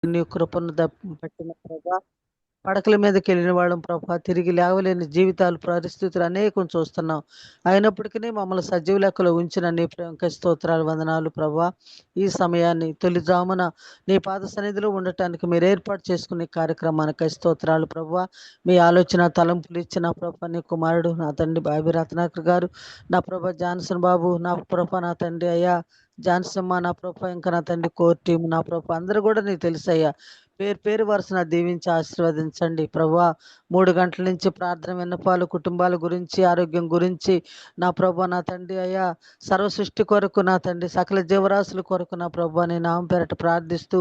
నీ కృపను పట్టిన ప్రభా, పడకల మీదకెళ్ళిన వాళ్ళం ప్రభా, తిరిగి లేవలేని జీవితాలు, పరిస్థితులు అనేకం చూస్తున్నాం. అయినప్పటికీ మమ్మల్ని సజీవ లెక్కలో ఉంచిన నీ ప్రేమకి స్తోత్రాలు, వందనాలు ప్రభా. ఈ సమయాన్ని తొలిజామున నీ పాద సన్నిధిలో ఉండటానికి మీరు ఏర్పాటు చేసుకునే కార్యక్రమానికి స్తోత్రాలు ప్రభా. మీ ఆలోచన తలంపులు ఇచ్చిన ప్రభా, నీ కుమారుడు నా తండ్రి బాబి రత్నాకర్ గారు, నా ప్రభా జాన్సన్ బాబు, నా ప్రభా నా తండ్రి అయ్యా జాన్సమ్మ, నా ప్రభా ఇంకా నా తండ్రి కోర్ టీం, నా ప్రభా అందరూ కూడా నీకు తెలుసయ్యా. పేరు పేరు వరుసన దీవించి ఆశీర్వదించండి ప్రభా. 3 గంటల నుంచి ప్రార్థన విన్నపాలు, కుటుంబాల గురించి, ఆరోగ్యం గురించి, నా ప్రభా నా తండ్రి అయ్యా సర్వ సృష్టి కొరకు నా తండ్రి, సకల జీవరాశుల కొరకు నా ప్రభా నీ నామం పేరట ప్రార్థిస్తూ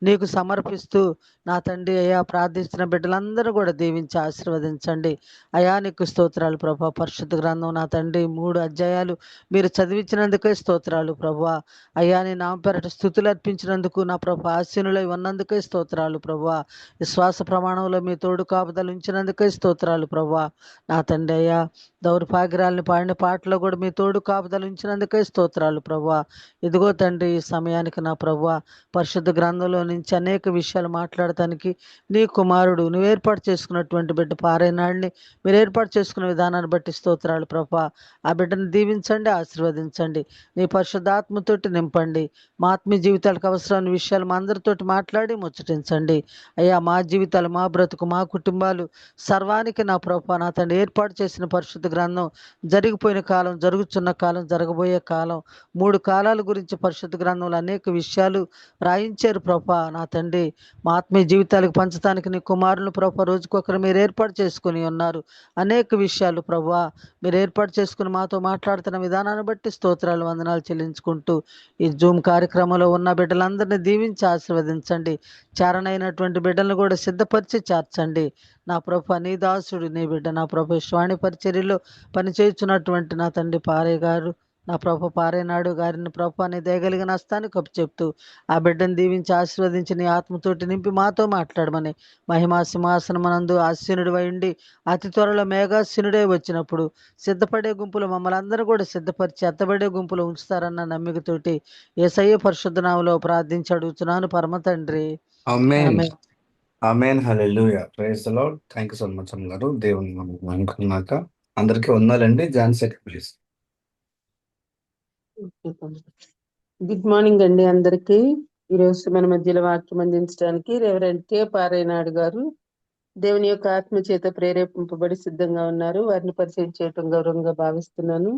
నీకు సమర్పిస్తూ నా తండ్రి అయ్యా ప్రార్థిస్తున్న బిడ్డలందరూ కూడా దీవించి ఆశీర్వదించండి. అయా నీకు స్తోత్రాలు ప్రభా. పరిశుద్ధ గ్రంథం నా తండ్రి 3 అధ్యాయాలు మీరు చదివించినందుకే స్తోత్రాలు ప్రభా. అయ్యా నీ నామం పేరట స్తుతులు అర్పించినందుకు నా ప్రభా, ఆశీనులై ఉన్నందుకే స్తోత్రాలు ప్రభా. విశ్వాస ప్రమాణంలో మీ తోడు కాపుదలు ఉంచినందుకే స్తోత్రాలు ప్రభా. నా తండ్రి అయ్యా దౌర్భాగ్యాలను పాడిన పాటలో కూడా మీ తోడు కాపుదలు ఉంచినందుకే స్తోత్రాలు ప్రభా. ఇదిగో తండ్రి ఈ సమయానికి నా ప్రభా, పరిశుద్ధ గ్రంథంలో నుంచి అనేక విషయాలు మాట్లాడటానికి నీ కుమారుడు నువ్వు ఏర్పాటు చేసుకున్నటువంటి బిడ్డ పారైనాడిని మీరు ఏర్పాటు చేసుకున్న విధానాన్ని బట్టి స్తోత్రాలు ప్రభా. ఆ బిడ్డను దీవించండి, ఆశీర్వదించండి, నీ పరిశుద్ధాత్మతోటి నింపండి. మా ఆత్మీయ జీవితాలకు అవసరమైన విషయాలు మా అందరితోటి మాట్లాడి ముచ్చటించండి. అయ్యా మా జీవితాలు, మా బ్రతుకు, మా కుటుంబాలు సర్వానికి నా ప్రభా నా తండ్రి ఏర్పాటు చేసిన పరిశుద్ధ గ్రంథం జరిగిపోయిన కాలం, జరుగుతున్న కాలం, జరగబోయే కాలం, 3 కాలాల గురించి పరిశుద్ధ గ్రంథంలో అనేక విషయాలు రాయించారు ప్రభా నా తండ్రి. మా ఆత్మీయ జీవితాలకు పంచడానికి నీ కుమారులు ప్రభా రోజుకొకరు మీరు ఏర్పాటు చేసుకుని ఉన్నారు. అనేక విషయాలు ప్రభా మీరు ఏర్పాటు చేసుకుని మాతో మాట్లాడుతున్న విధానాన్ని బట్టి స్తోత్రాలు, వందనాలు చెల్లించుకుంటూ ఈ జూమ్ కార్యక్రమంలో ఉన్న బిడ్డలందరినీ దీవించి ఆశీర్వదించండి. చారణైనటువంటి బిడ్డలను కూడా సిద్ధపరిచి చేర్చండి. నా ప్రభు నీ దాసుడు నీ బిడ్డ నా ప్రభు శ్వాణి పరిచర్యలో పనిచేస్తున్నటువంటి నా తండ్రి పారయ్య గారు, నా ప్రభు పారేనాడు గారిని ప్రభు నీ దయగలిగిన హస్తాన్ని కప్పు చెప్తూ ఆ బిడ్డను దీవించి ఆశీర్వదించి నీ ఆత్మతోటి నింపి మాతో మాట్లాడమని, మహిమా సింహాసనమునందు ఆసీనుడు ఉండి అతి త్వరలో మేఘాసీనుడే వచ్చినప్పుడు సిద్ధపడే గుంపులు మమ్మల్ని అందరూ కూడా సిద్ధపరిచి ఎత్తబడే గుంపులు ఉంచుతారన్న నమ్మికతోటి యేసయ్య పరిశుద్ధ నామములో ప్రార్థించి అడుగుతున్నాను పరమ తండ్రి. Amen. Amen. Amen. Hallelujah. Praise the Lord. Thank you so much అమ్మ గారు. దేవుని అనుకున్నాక అందరికీ వందాలండి. జాన్సెట్ ప్లీజ్. గుడ్ మార్నింగ్ అండి అందరికీ. ఈరోజు మన మధ్యలో వాక్యం అందించడానికి రెవరెండ్ కె పారేనాయుడు గారు దేవుని యొక్క ఆత్మ చేత ప్రేరేపింపబడి సిద్ధంగా ఉన్నారు. వారిని పరిచయం చేయటం గౌరవంగా భావిస్తున్నాను.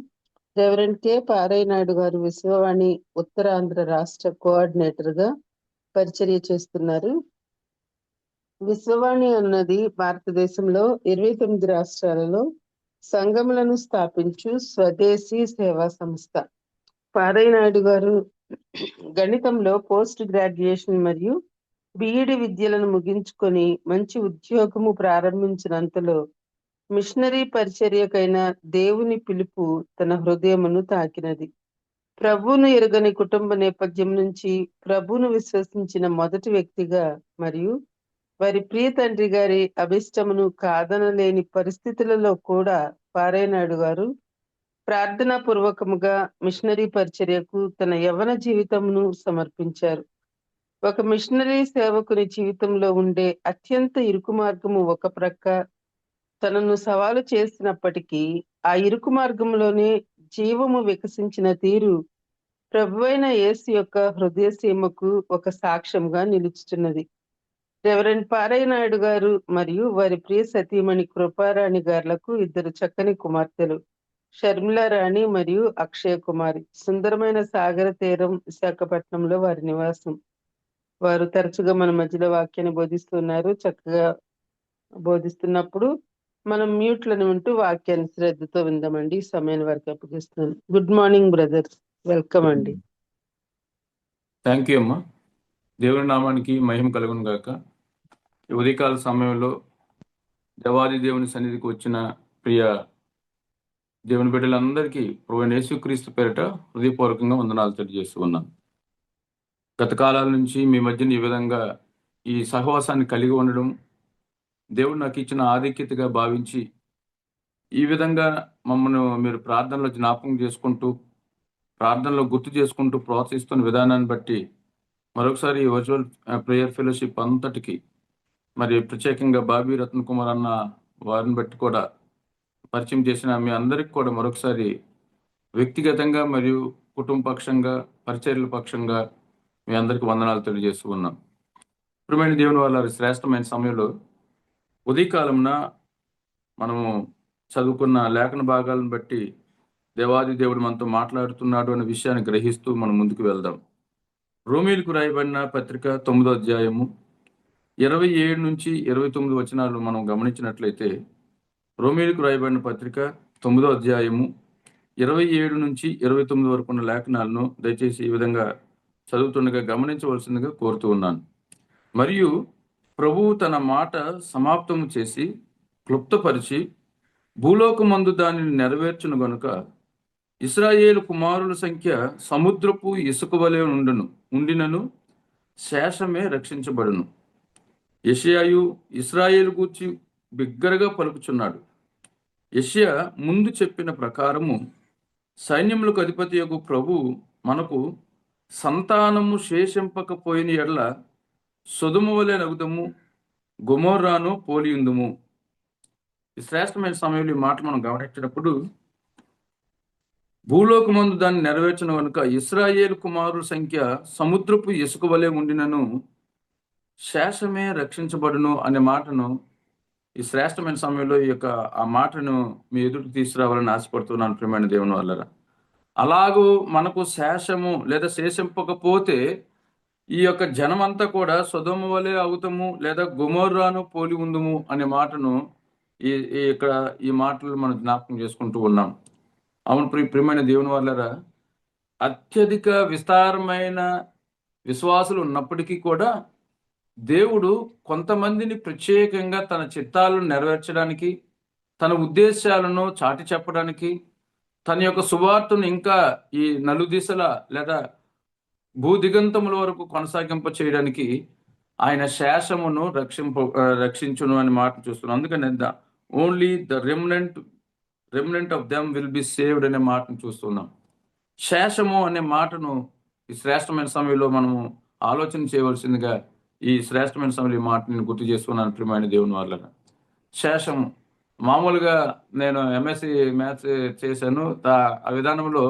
రెవరెండ్ కె పారేనాయుడు గారు విశ్వవాణి ఉత్తరాంధ్ర రాష్ట్ర కోఆర్డినేటర్ గా పరిచర్య చేస్తున్నారు. విశ్వవాణి అన్నది భారతదేశంలో 29 రాష్ట్రాలలో సంఘములను స్థాపించు స్వదేశీ సేవా సంస్థ. పారేనాయుడు గారు గణితంలో పోస్ట్ గ్రాడ్యుయేషన్ మరియు బిఈడి విద్యలను ముగించుకొని మంచి ఉద్యోగము ప్రారంభించినంతలో మిషనరీ పరిచర్యకైన దేవుని పిలుపు తన హృదయమును తాకినది. ప్రభువును ఎరుగని కుటుంబ నేపథ్యం నుంచి ప్రభువును విశ్వసించిన మొదటి వ్యక్తిగా మరియు వారి ప్రియ తండ్రి గారి అభిష్టమును కాదనలేని పరిస్థితులలో కూడా పారేనాయుడు గారు ప్రార్థనా పూర్వకముగా మిషనరీ పరిచర్యకు తన యవ్వన జీవితమును సమర్పించారు. ఒక మిషనరీ సేవకుని జీవితంలో ఉండే అత్యంత ఇరుకు మార్గము ఒక ప్రక్క తనను సవాలు చేసినప్పటికీ ఆ ఇరుకు మార్గంలోనే జీవము వికసించిన తీరు ప్రభువైన యేసు యొక్క హృదయ సీమకు ఒక సాక్ష్యంగా నిలుచుతున్నది. రెవరెండ్ పారేనాయుడు గారు మరియు వారి ప్రియ సతీమణి కృపారాణి గారులకు 2 చక్కని కుమార్తెలు, షర్మిల రాణి మరియు అక్షయ కుమారి. సుందరమైన సాగర తీరం విశాఖపట్నంలో వారి నివాసం. వారు తరచుగా మన మధ్యలో వాక్యాన్ని బోధిస్తున్నారు. చక్కగా బోధిస్తున్నప్పుడు మనం మ్యూట్లను ఉంటూ వాక్యాన్ని శ్రద్ధతో విందామండి. ఈ సమయాన్ని వారికి అప్పగిస్తున్నాను. గుడ్ మార్నింగ్ బ్రదర్స్, వెల్కమ్ అండి. థ్యాంక్ యూ అమ్మా. దేవుని నామానికి మహిమ కలుగును గాక. ఈ ఉదయకాల సమయంలో దేవాది దేవుని సన్నిధికి వచ్చిన ప్రియ దేవుని బిడ్డలందరికీ ప్రభువైన యేసుక్రీస్తు పేరిట హృదయపూర్వకంగా వందనాలు తెలియజేస్తూ ఉన్నాను. గత కాలాల నుంచి మీ మధ్యన ఈ విధంగా ఈ సహవాసాన్ని కలిగి ఉండడం దేవుడు నాకు ఇచ్చిన ఆధిక్యతగా భావించి ఈ విధంగా మమ్మల్ని మీరు ప్రార్థనలో జ్ఞాపకం చేసుకుంటూ ప్రార్థనలో గుర్తు చేసుకుంటూ ప్రోత్సహిస్తున్న విధానాన్ని బట్టి మరొకసారి ఈ వర్చువల్ ప్రేయర్ ఫెలోషిప్ అంతటికి మరి ప్రత్యేకంగా బాబీ రత్న కుమార్ అన్న వారిని బట్టి కూడా పరిచయం చేసిన మీ అందరికి కూడా మరొకసారి వ్యక్తిగతంగా మరియు కుటుంబ పక్షంగా పరిచర్యల పక్షంగా మీ అందరికి వందనాలు తెలియజేస్తూ ఉన్నాం. ప్రియమైన దేవుని వాళ్ళ శ్రేష్టమైన సమయంలో ఉదయకాలంన మనము చదువుకున్న లేఖన భాగాలను బట్టి దేవాది దేవుడు మనతో మాట్లాడుతున్నాడు అనే విషయాన్ని గ్రహిస్తూ మనం ముందుకు వెళ్దాం. రోమీలకు రాయబడిన పత్రిక 9వ అధ్యాయము 27 నుంచి 29 వచనాలు మనం గమనించినట్లయితే, రోమీలకు రాయబడిన పత్రిక 9వ అధ్యాయము 27 నుంచి 29 వరకు ఉన్న లేఖనాలను దయచేసి ఈ విధంగా చదువుతుండగా గమనించవలసిందిగా కోరుతూ ఉన్నాను. మరియు ప్రభువు తన మాట సమాప్తము చేసి క్లుప్తపరిచి భూలోకమందు దానిని నెరవేర్చును గనుక ఇశ్రాయేలు కుమారుల సంఖ్య సముద్రపు ఇసుక వలె ఉండినను శేషమే రక్షించబడును. యెషయాయు ఇశ్రాయేలు గూర్చి బిగ్గరగా పలుకుచున్నాడు. యెషయా ముందు చెప్పిన ప్రకారము సైన్యములకు అధిపతియగు ప్రభువు మనకు సంతానము శేషింపకపోయిన ఎడల సొదొమ వలె నగుదము, గొమొర్రాను పోలియుందుము. ఈ శ్రేష్టమైన సమయంలో ఈ మాట మనం గమనించినప్పుడు, భూలోకమందు దాన్ని నెరవేర్చిన కనుక ఇశ్రాయేలు కుమారుల సంఖ్య సముద్రపు ఇసుక వలె ఉండినను శేషమే రక్షించబడును అనే మాటను ఈ శ్రేష్టమైన సమయంలో ఈ యొక్క ఆ మాటను మీ ఎదుటికి తీసుకురావాలని ఆశపడుతున్నాను. ప్రియమైన దేవుని వల్లరా, అలాగూ మనకు శేషము లేదా శేషింపకపోతే ఈ యొక్క జనమంతా కూడా సొదొమ వలె అవుతాము లేదా గొమొర్రాను పోలి ఉందుము అనే మాటను ఇక్కడ ఈ మాటలు మనం జ్ఞాపకం చేసుకుంటూ ఉన్నాం. అవును ప్రియమైన దేవుని వల్లరా, అత్యధిక విస్తారమైన విశ్వాసులు ఉన్నప్పటికీ కూడా దేవుడు కొంతమందిని ప్రత్యేకంగా తన చిత్తాలను నెరవేర్చడానికి, తన ఉద్దేశాలను చాటి చెప్పడానికి, తన యొక్క సువార్తను ఇంకా ఈ నలుదిశల లేదా భూదిగంతముల వరకు కొనసాగింప చేయడానికి ఆయన శేషమును రక్షించును అనే మాట చూస్తున్నాం. అందుకని only the remnant of them will be saved అనే మాటను చూస్తున్నాం. శేషము అనే మాటను ఈ శ్రేష్టమైన సమయంలో మనము ఆలోచన చేయవలసిందిగా ఈ శ్రేష్టమైన సమయంలో ఈ మాట నేను గుర్తు చేస్తున్నాను. ప్రియమైన దేవుని వల్ల శేషము మామూలుగా నేను ఎంఎస్సి మ్యాథ్స్ చేశాను. ఆ విధానంలో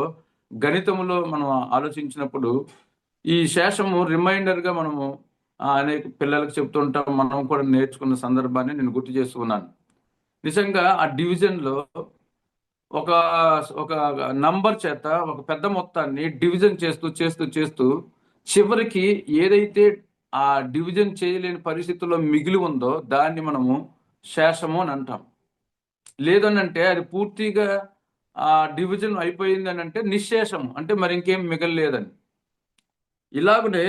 గణితంలో మనం ఆలోచించినప్పుడు ఈ శేషము రిమైండర్గా మనము అనేక పిల్లలకు చెప్తుంటాం. మనం కూడా నేర్చుకున్న సందర్భాన్ని నేను గుర్తు చేస్తున్నాను. నిజంగా ఆ డివిజన్లో ఒక నంబర్ చేత ఒక పెద్ద మొత్తాన్ని డివిజన్ చేస్తూ చివరికి ఏదైతే ఆ డివిజన్ చేయలేని పరిస్థితుల్లో మిగిలి ఉందో దాన్ని మనము శేషము అని అంటాం. లేదనంటే అది పూర్తిగా ఆ డివిజన్ అయిపోయింది అని అంటే నిశ్శేషము, అంటే మరి ఇంకేం మిగలలేదని. ఇలాగనే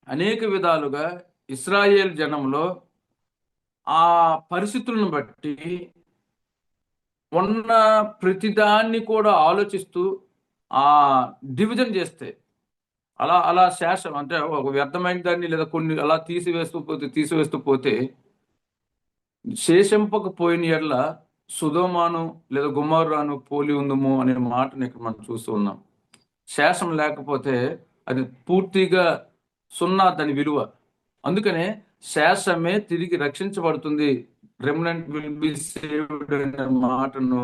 అనేక విధాలుగా ఇశ్రాయేల్ జనంలో ఆ పరిస్థితులను బట్టి ఉన్న ప్రతిదాన్ని కూడా ఆలోచిస్తూ ఆ డివిజన్ చేస్తే అలా శేషం అంటే ఒక వ్యర్థమైన దాన్ని లేదా కొన్ని అలా తీసివేస్తూ పోతే శేషింపకపోయిన ఎడల సొదొమను లేదా గొమొర్రాను పోలి ఉందము అనే మాటని ఇక్కడ మనం చూస్తూ ఉన్నాం. శేషం లేకపోతే అది పూర్తిగా సున్నా దాని విలువ. అందుకనే శేషమే తిరిగి రక్షించబడుతుంది, రెమినెంట్ విల్ బి సేవ్డ్ అనే మాటను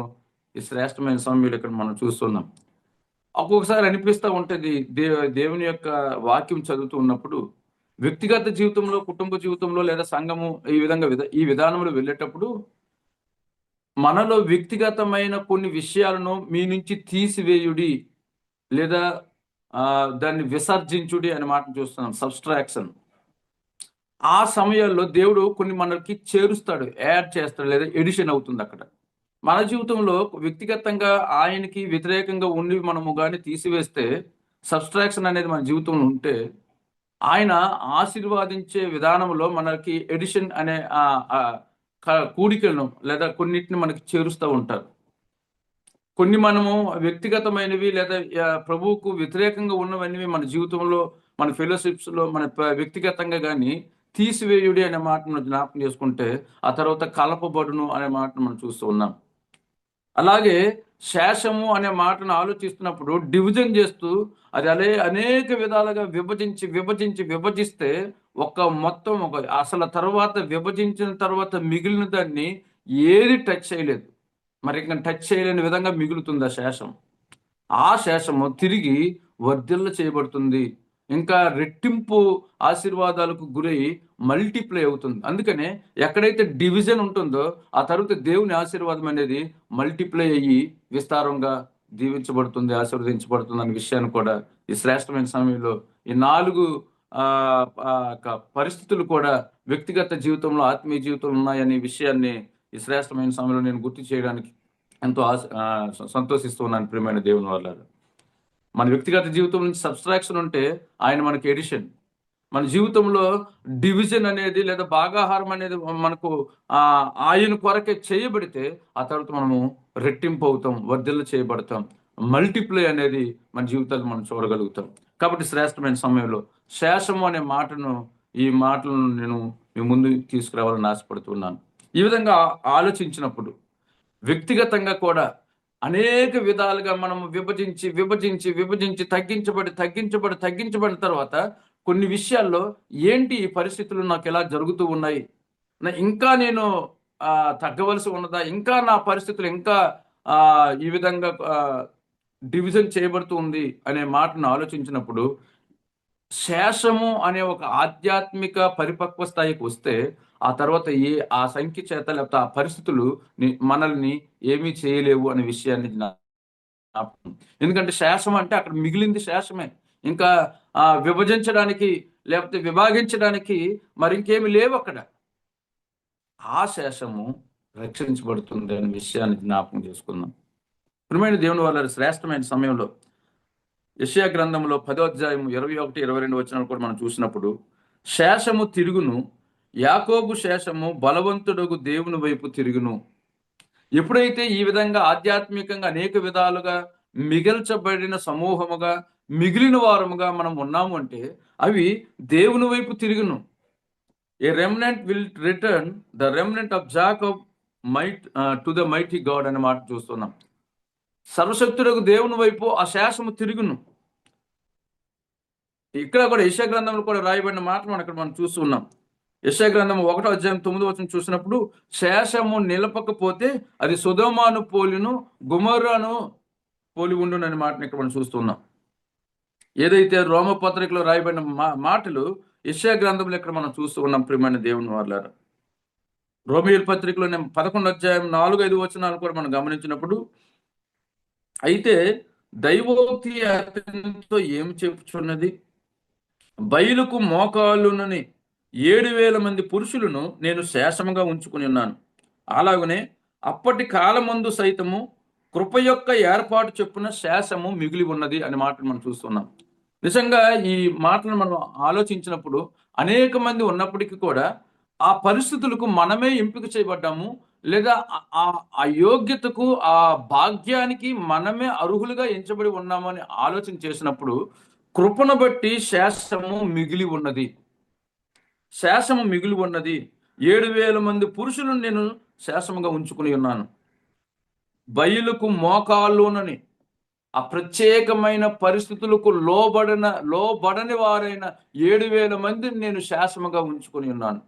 ఈ శ్రేష్టమైన సమయంలో ఇక్కడ మనం చూస్తున్నాం. ఒక్కొక్కసారి అనిపిస్తూ ఉంటుంది దేవుని యొక్క వాక్యం చదువుతూ ఉన్నప్పుడు, వ్యక్తిగత జీవితంలో, కుటుంబ జీవితంలో లేదా సంఘము ఈ విధానంలో వెళ్ళేటప్పుడు మనలో వ్యక్తిగతమైన కొన్ని విషయాలను మీ నుంచి తీసివేయుడి లేదా దాన్ని విసర్జించుడి అనే మాటను చూస్తున్నాం, సబ్స్ట్రాక్షన్. ఆ సమయాల్లో దేవుడు కొన్ని మనకి చేరుస్తాడు, యాడ్ చేస్తాడు లేదా ఎడిషన్ అవుతుంది. అక్కడ మన జీవితంలో వ్యక్తిగతంగా ఆయనకి వ్యతిరేకంగా ఉండి మనము కానీ తీసివేస్తే, సబ్స్ట్రాక్షన్ అనేది మన జీవితంలో ఉంటే, ఆయన ఆశీర్వాదించే విధానంలో మనకి ఎడిషన్ అనే కూడికలను లేదా కొన్నిటిని మనకి చేరుస్తూ ఉంటారు. కొన్ని మనము వ్యక్తిగతమైనవి లేదా ప్రభువుకు వ్యతిరేకంగా ఉన్నవన్నీ మన జీవితంలో, మన ఫెలోషిప్స్లో, మన వ్యక్తిగతంగా కానీ తీసివేయుడి అనే మాటను జ్ఞాపకం చేసుకుంటే, ఆ తర్వాత కలపబడును అనే మాటను మనం చూస్తూ ఉన్నాం. అలాగే శేషము అనే మాటను ఆలోచిస్తున్నప్పుడు డివిజన్ చేస్తూ అది అనేక విధాలుగా విభజిస్తే అసలు తర్వాత విభజించిన తర్వాత మిగిలిన దాన్ని ఏది టచ్ చేయలేదు. మరి ఇంకా టచ్ చేయలేని విధంగా మిగులుతుంది ఆ శేషం. ఆ శేషము తిరిగి వర్ధిల్ల చేయబడుతుంది, ఇంకా రెట్టింపు ఆశీర్వాదాలకు గురై మల్టిప్లై అవుతుంది. అందుకనే ఎక్కడైతే డివిజన్ ఉంటుందో ఆ తర్వాత దేవుని ఆశీర్వాదం అనేది మల్టిప్లై అయ్యి విస్తారంగా దీవించబడుతుంది, ఆశీర్వదించబడుతుంది అనే విషయాన్ని కూడా ఈ శ్రేష్టమైన సమయంలో ఈ 4 పరిస్థితులు కూడా వ్యక్తిగత జీవితంలో, ఆత్మీయ జీవితంలో ఉన్నాయనే విషయాన్ని ఈ శ్రేష్టమైన సమయంలో నేను గుర్తు చేయడానికి ఎంతో సంతోషిస్తూ ఉన్నాను. ప్రియమైన దేవుని వల్ల మన వ్యక్తిగత జీవితం నుంచి సబ్స్ట్రాక్షన్ ఉంటే ఆయన మనకి ఎడిషన్. మన జీవితంలో డివిజన్ అనేది లేదా భాగాహారం అనేది మనకు ఆయన కొరకే చేయబడితే ఆ తర్వాత మనము రెట్టింపు అవుతాం, వర్ధిల్ల చేయబడతాం, మల్టిప్లై అనేది మన జీవితాలు మనం చూడగలుగుతాం. కాబట్టి శ్రేష్టమైన సమయంలో శేషము అనే ఈ మాటలను నేను మీ ముందు తీసుకురావాలని ఆశపడుతున్నాను. ఈ విధంగా ఆలోచించినప్పుడు వ్యక్తిగతంగా కూడా అనేక విధాలుగా మనం విభజించి తగ్గించబడిన తర్వాత కొన్ని విషయాల్లో ఏంటి ఈ పరిస్థితులు నాకు ఎలా జరుగుతూ ఉన్నాయి, ఇంకా నేను తగ్గవలసి ఉన్నదా, ఇంకా నా పరిస్థితులు ఇంకా ఈ విధంగా డివిజన్ చేయబడుతూ ఉంది అనే మాటను ఆలోచించినప్పుడు శేషము అనే ఒక ఆధ్యాత్మిక పరిపక్వ స్థాయికి వస్తే ఆ తర్వాత ఆ సంఖ్య చేత లేకపోతే ఆ పరిస్థితులు మనల్ని ఏమీ చేయలేవు అనే విషయాన్ని ఎందుకంటే శేషం అంటే అక్కడ మిగిలింది శేషమే, ఇంకా విభజించడానికి లేకపోతే విభాగించడానికి మరి ఇంకేమి లేవు అక్కడ. ఆ శేషము రక్షించబడుతుంది అనే విషయాన్ని జ్ఞాపకం చేసుకుందాం. ప్రియమైన దేవుని వల్ల శ్రేష్టమైన సమయంలో యెషయా గ్రంథంలో 10వ అధ్యాయం 21, 22 వచనాలు కూడా మనం చూసినప్పుడు శేషము తిరుగును, యాకోబు శేషము బలవంతుడగు దేవుని వైపు తిరుగును. ఎప్పుడైతే ఈ విధంగా ఆధ్యాత్మికంగా అనేక విధాలుగా మిగల్చబడిన సమూహముగా మిగిలిన వారముగా మనం ఉన్నాము అంటే అవి దేవుని వైపు తిరుగును. A remnant will return, the remnant of Jacob to the mighty God అనే మాట చూస్తున్నాం. సర్వశక్తుడకు దేవుని వైపు ఆ శేషము తిరుగును. ఇక్కడ కూడా యెషయా గ్రంథంలో కూడా రాయబడిన మాట మనం చూస్తున్నాం. యెషయా గ్రంథం 1వ అధ్యాయం 9వ వచనం చూసినప్పుడు శేషము నిలపకపోతే అది సొదొమను పోలిను, గొమొర్రాను పోలి ఉండును అనే మాటను ఇక్కడ మనం చూస్తున్నాం. ఏదైతే రోమపత్రికలో రాయబడిన మాటలు యెషయా గ్రంథంలో ఇక్కడ మనం చూస్తూ ఉన్నాం. ప్రియమైన దేవుని వారలారా, రోమీయుల పత్రికలో 11వ అధ్యాయం 4-5 వచనాలు కూడా మనం గమనించినప్పుడు అయితే దైవోక్తి అతనితో ఏమి చెప్పుచున్నది, బయలుకు మోకాళ్ళునని 7,000 మంది పురుషులను నేను శేషముగా ఉంచుకుని ఉన్నాను. అలాగనే అప్పటి కాలమందు సైతము కృప యొక్క ఏర్పాటు చొప్పున శేషము మిగిలి ఉన్నది అనే మాటను మనం చూస్తున్నాం. నిజంగా ఈ మాటలను మనం ఆలోచించినప్పుడు అనేక మంది ఉన్నప్పటికీ కూడా ఆ పరిస్థితులకు మనమే ఎంపిక చేయబడ్డాము, లేదా ఆ యోగ్యతకు ఆ భాగ్యానికి మనమే అర్హులుగా ఎంచబడి ఉన్నామని ఆలోచన చేసినప్పుడు కృపను బట్టి శేషము మిగిలి ఉన్నది. 7,000 మంది పురుషులను నేను శేషముగా ఉంచుకుని ఉన్నాను. బయలుకు మోకాళ్ళునని ఆ ప్రత్యేకమైన పరిస్థితులకు లోబడని వారైన 7,000 మందిని నేను శేషముగా ఉంచుకుని ఉన్నాను.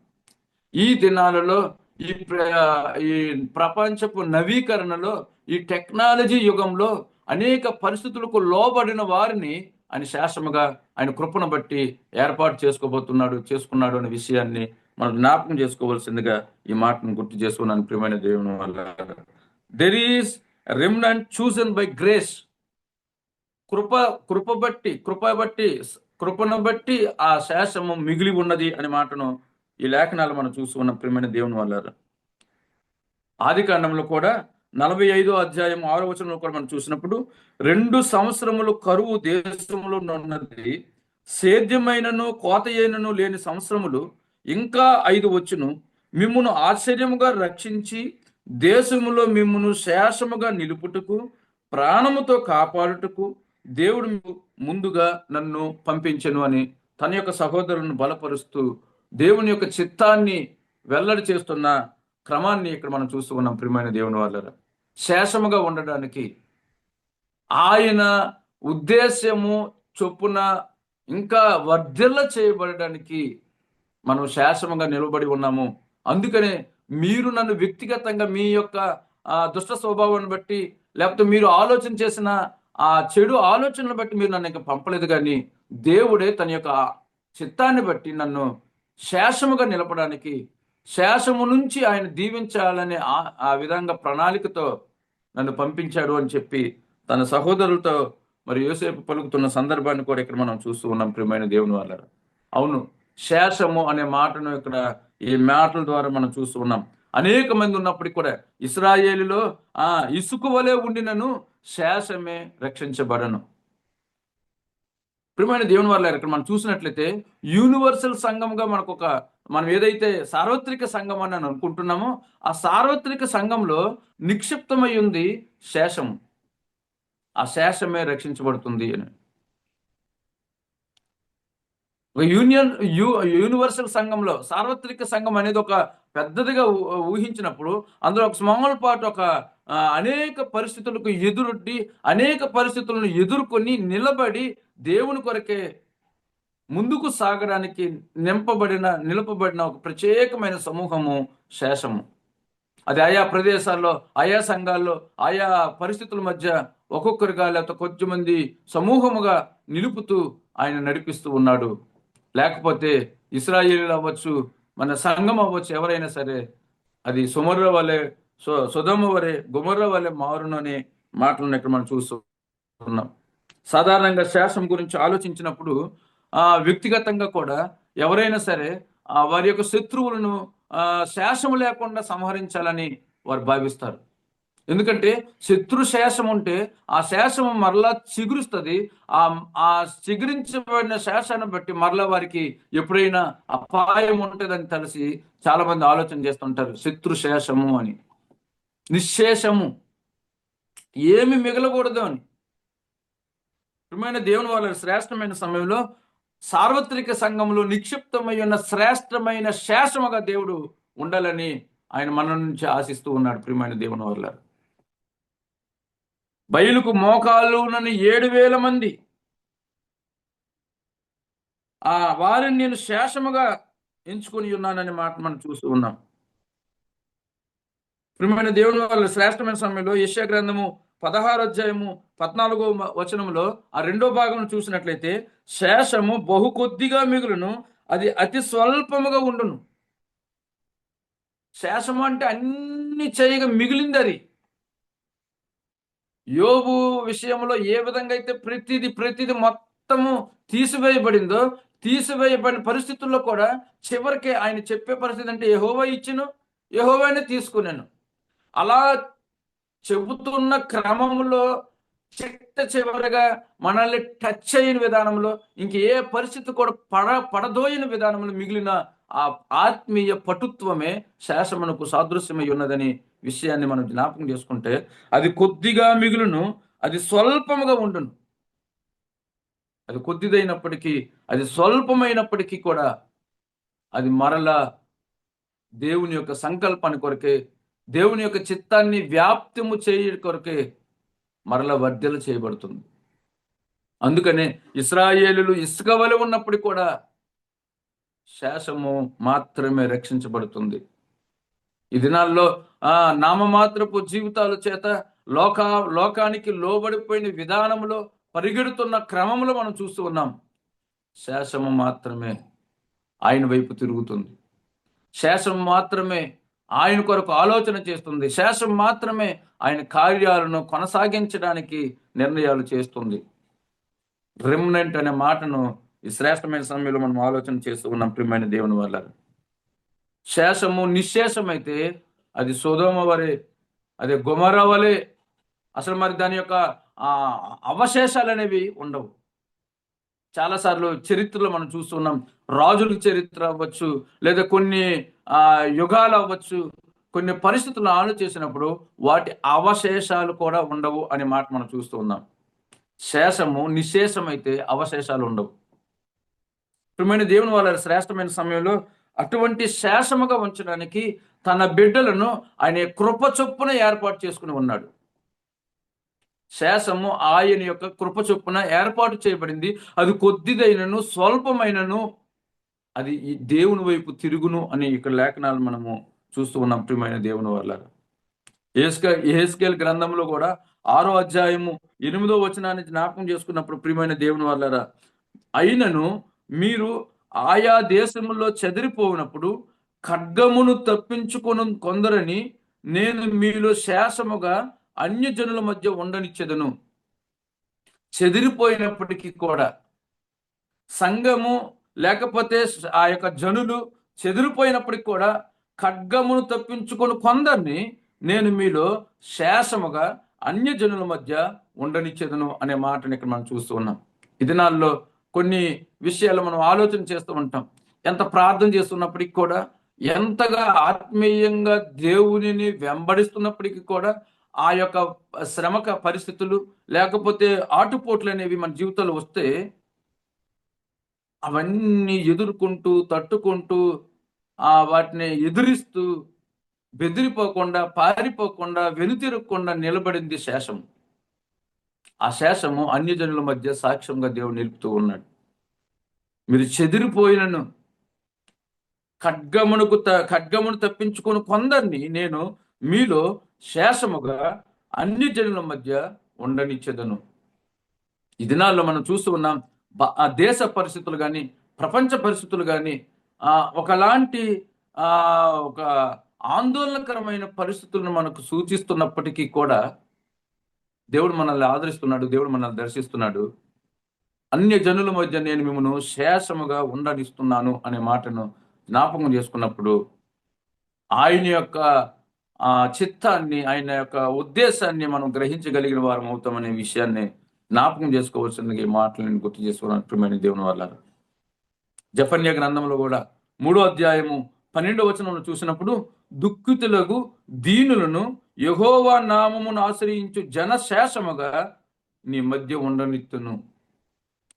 ఈ దినాలలో ఈ ప్రపంచపు నవీకరణలో ఈ టెక్నాలజీ యుగంలో అనేక పరిస్థితులకు లోబడిన వారిని ఆయన శేషముగా ఆయన కృపను బట్టి ఏర్పాటు చేసుకున్నాడు అనే విషయాన్ని మనం జ్ఞాపకం చేసుకోవాల్సిందిగా ఈ మాటను గుర్తు చేసుకున్నాను. ప్రియమైన దేవుని వల్ల there is remnant chosen by grace. కృపను బట్టి ఆ శేషము మిగిలి ఉన్నది అనే మాటను ఈ లేఖనాలు మనం చూసుకున్నాం. ప్రియమైన దేవుని వల్ల ఆదికాండంలో కూడా 45వ అధ్యాయం 6వ వచనంలో కూడా మనం చూసినప్పుడు 2 సంవత్సరములు కరువు దేశంలో ఉన్నది, సేద్యమైనను కోతయైనను లేని సంవత్సరములు ఇంకా 5 వచ్చును. మిమ్మును ఆశ్చర్యముగా రక్షించి దేశములో మిమ్మును శేషముగా నిలుపుటకు ప్రాణముతో కాపాడుటకు దేవుడు ముందుగా నన్ను పంపించెను అని తన యొక్క సహోదరులను బలపరుస్తూ దేవుని యొక్క చిత్తాన్ని వెల్లడి చేస్తున్న క్రమాన్ని ఇక్కడ మనం చూస్తూ ఉన్నాం. ప్రియమైన దేవుని వాళ్ళ శేషముగా ఉండడానికి ఆయన ఉద్దేశ్యము చొప్పున ఇంకా వర్ధిల్ల చేయబడడానికి మనం శాశ్వతంగా నిలబడి ఉన్నాము. అందుకనే మీరు నన్ను వ్యక్తిగతంగా మీ యొక్క దుష్ట స్వభావాన్ని బట్టి, లేకపోతే మీరు ఆలోచన చేసిన ఆ చెడు ఆలోచనలు బట్టి మీరు నన్ను ఇంకా పంపలేదు, కానీ దేవుడే తన యొక్క చిత్తాన్ని బట్టి నన్ను శేషముగా నిలపడానికి, శేషము నుంచి ఆయన దీవించాలనే ఆ విధంగా ప్రణాళికతో నన్ను పంపించాడు అని చెప్పి తన సహోదరులతో మరి యోసేపు పలుకుతున్న సందర్భాన్ని కూడా ఇక్కడ మనం చూస్తూ ఉన్నాం. ప్రియమైన దేవుని వాళ్ళ, అవును, శేషము అనే మాటను ఇక్కడ ఈ మాటల ద్వారా మనం చూస్తూ ఉన్నాం. అనేక మంది ఉన్నప్పటికీ కూడా ఇశ్రాయేలులో ఇసుక వలె ఉండినను శేషమే రక్షించబడను. ప్రియమైన దేవుని వల్ల ఇక్కడ మనం చూసినట్లయితే యూనివర్సల్ సంఘంగా మనం ఏదైతే సార్వత్రిక సంఘం అని అనుకుంటున్నామో ఆ సార్వత్రిక సంఘంలో నిక్షిప్తమై ఉంది శేషము. ఆ శేషమే రక్షించబడుతుంది అని. యూనివర్సల్ సంఘంలో సార్వత్రిక సంఘం అనేది ఒక పెద్దదిగా ఊహించినప్పుడు అందులో ఒక స్మాల్ పార్ట్ అనేక పరిస్థితులకు ఎదురొడ్డి అనేక పరిస్థితులను ఎదుర్కొని నిలబడి దేవుని కొరకే ముందుకు సాగడానికి నిలపబడిన ఒక ప్రత్యేకమైన సమూహము శేషము. అది ఆయా ప్రదేశాల్లో, ఆయా సంఘాల్లో, ఆయా పరిస్థితుల మధ్య ఒక్కొక్కరిగా లేకపోతే కొద్ది మంది సమూహముగా నిలుపుతూ ఆయన నడిపిస్తూ ఉన్నాడు. లేకపోతే ఇశ్రాయేలీలు అవ్వచ్చు, మన సంఘం అవ్వచ్చు, ఎవరైనా సరే అది సొదొమ వలె గొమొర్రా వలె మారును అనే మాటలను ఇక్కడ మనం చూస్తూ ఉన్నాం. సాధారణంగా శేషం గురించి ఆలోచించినప్పుడు వ్యక్తిగతంగా కూడా ఎవరైనా సరే వారి యొక్క శత్రువులను శేషము లేకుండా సంహరించాలని వారు భావిస్తారు. ఎందుకంటే శత్రు శేషం ఉంటే ఆ శేషము మరలా చిగురుస్తుంది. ఆ చిగురించబడిన శేషాన్ని బట్టి మరలా వారికి ఎప్పుడైనా అపాయం ఉంటుందని తెలిసి చాలా మంది ఆలోచన చేస్తుంటారు. శత్రు శేషము అని, నిశ్శేషము, ఏమి మిగలకూడదు అని. ప్రియమైన దేవుని వాళ్ళ శ్రేష్టమైన సమయంలో సార్వత్రిక సంఘంలో నిక్షిప్తమై ఉన్న శ్రేష్టమైన శేషముగా దేవుడు ఉండాలని ఆయన మన నుంచి ఆశిస్తూ ఉన్నాడు. ప్రియమైన దేవుని వాళ్ళ, బయలుకు మోకాళ్ళునని 7,000 మంది వారిని నేను శేషముగా ఎంచుకొని ఉన్నానని మాట మనం చూస్తూ ఉన్నాం. ప్రియమైన దేవుని వాళ్ళ శ్రేష్టమైన సమయంలో యెషయా గ్రంథము 16వ అధ్యాయము 14వ వచనంలో ఆ 2వ భాగం చూసినట్లయితే శేషము బహు కొద్దిగా మిగులును, అది అతి స్వల్పముగా ఉండును. శేషము అంటే అన్ని చేయగా మిగిలింది. అది యోబు విషయంలో ఏ విధంగా అయితే ప్రతిది మొత్తము తీసివేయబడిందో, తీసివేయబడిన పరిస్థితుల్లో కూడా చివరికి ఆయన చెప్పే పరిస్థితి అంటే యెహోవా ఇచ్చును, యెహోవానే తీసుకున్నాను. అలా చెబుతున్న క్రమంలో చివరిగా మనల్ని టచ్ అయిన విధానంలో, ఇంక ఏ పరిస్థితి కూడా పడదోయిన విధానంలో మిగిలిన ఆ ఆత్మీయ పటుత్వమే శేషమునకు సాదృశ్యమై ఉన్నదని విషయాన్ని మనం జ్ఞాపకం చేసుకుంటే, అది కొద్దిగా మిగులును, అది స్వల్పముగా ఉండును. అది కొద్దిదైనప్పటికీ, అది స్వల్పమైనప్పటికీ కూడా అది మరలా దేవుని యొక్క సంకల్పాన్ని కొరకే, దేవుని యొక్క చిత్తాన్ని వ్యాప్తము చేయడం కొరకే మరలా వర్ధల చేయబడుతుంది. అందుకనే ఇశ్రాయేలులు ఇసుక వలె ఉన్నప్పుడు కూడా శేషము మాత్రమే రక్షించబడుతుంది. ఈ దినాల్లో నామమాత్రపు జీవితాల చేత లోకానికి లోబడిపోయిన విధానంలో పరిగెడుతున్న క్రమంలో మనం చూస్తూ ఉన్నాం. శేషము మాత్రమే ఆయన వైపు తిరుగుతుంది. శేషం మాత్రమే ఆయన కొరకు ఆలోచన చేస్తుంది. శేషం మాత్రమే ఆయన కార్యాలను కొనసాగించడానికి నిర్ణయాలు చేస్తుంది. రెమ్నెంట్ అనే మాటను ఈ శ్రేష్టమైన సమయంలో మనం ఆలోచన చేస్తూ ఉన్నాం. ప్రియమైన దేవుని వల్ల శేషము నిశ్శేషమైతే అది సొదొమ వలె, అదే గొమొర్రా వలె, అసలు మరి దాని యొక్క అవశేషాలు అనేవి ఉండవు. చాలాసార్లు చరిత్రలో మనం చూస్తున్నాం. రాజుల చరిత్ర అవ్వచ్చు, లేదా కొన్ని యుగాలు అవ్వచ్చు, కొన్ని పరిస్థితులను ఆలోచన చేసినప్పుడు వాటి అవశేషాలు కూడా ఉండవు అనే మాట మనం చూస్తూ ఉన్నాం. శేషము నిశ్శేషమైతే అవశేషాలు ఉండవు. ప్రియమైన దేవుని వాళ్ళ శ్రేష్టమైన సమయంలో అటువంటి శేషముగా ఉంచడానికి తన బిడ్డలను ఆయన కృప చొప్పున ఏర్పాటు చేసుకుని ఉన్నాడు. శేషము ఆయన యొక్క కృప చొప్పున ఏర్పాటు చేయబడింది. అది కొద్దిదైనను స్వల్పమైనను అది ఈ దేవుని వైపు తిరుగును అని ఇక్కడ లేఖనాలు మనము చూస్తూ ఉన్నాం. ప్రియమైన దేవుని వల్ల యెహెజ్కేలు గ్రంథంలో కూడా 6వ అధ్యాయము 8వ వచనాన్ని జ్ఞాపకం చేసుకున్నప్పుడు, ప్రియమైన దేవుని వల్ల అయినను మీరు ఆయా దేశములో చెదిరిపోయినప్పుడు ఖడ్గమును తప్పించుకొను కొందరని నేను మీలో శేషముగా అన్యజనుల మధ్య ఉండనిచ్చెదను. చెదిరిపోయినప్పటికీ కూడా సంఘము లేకపోతే ఆ యొక్క జనులు చెదిరిపోయినప్పటికి కూడా ఖడ్గమును తప్పించుకొని కొందరిని నేను మీలో శేషముగా అన్యజనుల మధ్య ఉండనిచ్చేదను అనే మాటని ఇక్కడ మనం చూస్తూ ఉన్నాం. ఈ దినాల్లో కొన్ని విషయాలు మనం ఆలోచన చేస్తూ ఉంటాం. ఎంత ప్రార్థన చేస్తున్నప్పటికీ కూడా, ఎంతగా ఆత్మీయంగా దేవునిని వెంబడిస్తున్నప్పటికీ కూడా ఆ యొక్క శ్రమక పరిస్థితులు లేకపోతే ఆటుపోట్లు అనేవి మన జీవితంలో వస్తే అవన్నీ ఎదుర్కొంటూ తట్టుకుంటూ వాటిని ఎదిరిస్తూ బెదిరిపోకుండా పారిపోకుండా వెనుతిరగకుండా నిలబడింది శేషము. ఆ శేషము అన్యజనుల మధ్య సాక్ష్యంగా దేవుడు నిలుపుతూ ఉన్నాడు. మీరు చెదిరిపోయినను ఖడ్గమును తప్పించుకొని కొందరిని నేను మీలో శేషముగా అన్యజనుల మధ్య ఉండనిచ్చేదను. ఈ దినాల్లో మనం చూస్తూ ఉన్నాం. ఆ దేశ పరిస్థితులు కానీ ప్రపంచ పరిస్థితులు కానీ ఒకలాంటి ఒక ఆందోళనకరమైన పరిస్థితులను మనకు సూచిస్తున్నప్పటికీ కూడా దేవుడు మనల్ని ఆదరిస్తున్నాడు, దేవుడు మనల్ని దర్శిస్తున్నాడు. అన్య జనుల మధ్య నేను మిమ్మల్ని శేషముగా ఉండనిస్తున్నాను అనే మాటను జ్ఞాపకం చేసుకున్నప్పుడు ఆయన యొక్క చిత్తాన్ని, ఆయన యొక్క ఉద్దేశాన్ని మనం గ్రహించగలిగిన వారం అవుతామనే విషయాన్ని జ్ఞాపకం చేసుకోవాల్సింది ఈ మాటలు నేను గుర్తు చేసుకున్నాను. ప్రియమైన దేవుని వల్ల జెఫన్యా గ్రంథంలో కూడా 3వ అధ్యాయము 12వ వచనంలో చూసినప్పుడు దుఃఖితులకు దీనులను యెహోవా నామమును ఆశ్రయించు జనశేషముగా నీ మధ్య ఉండనిత్తును.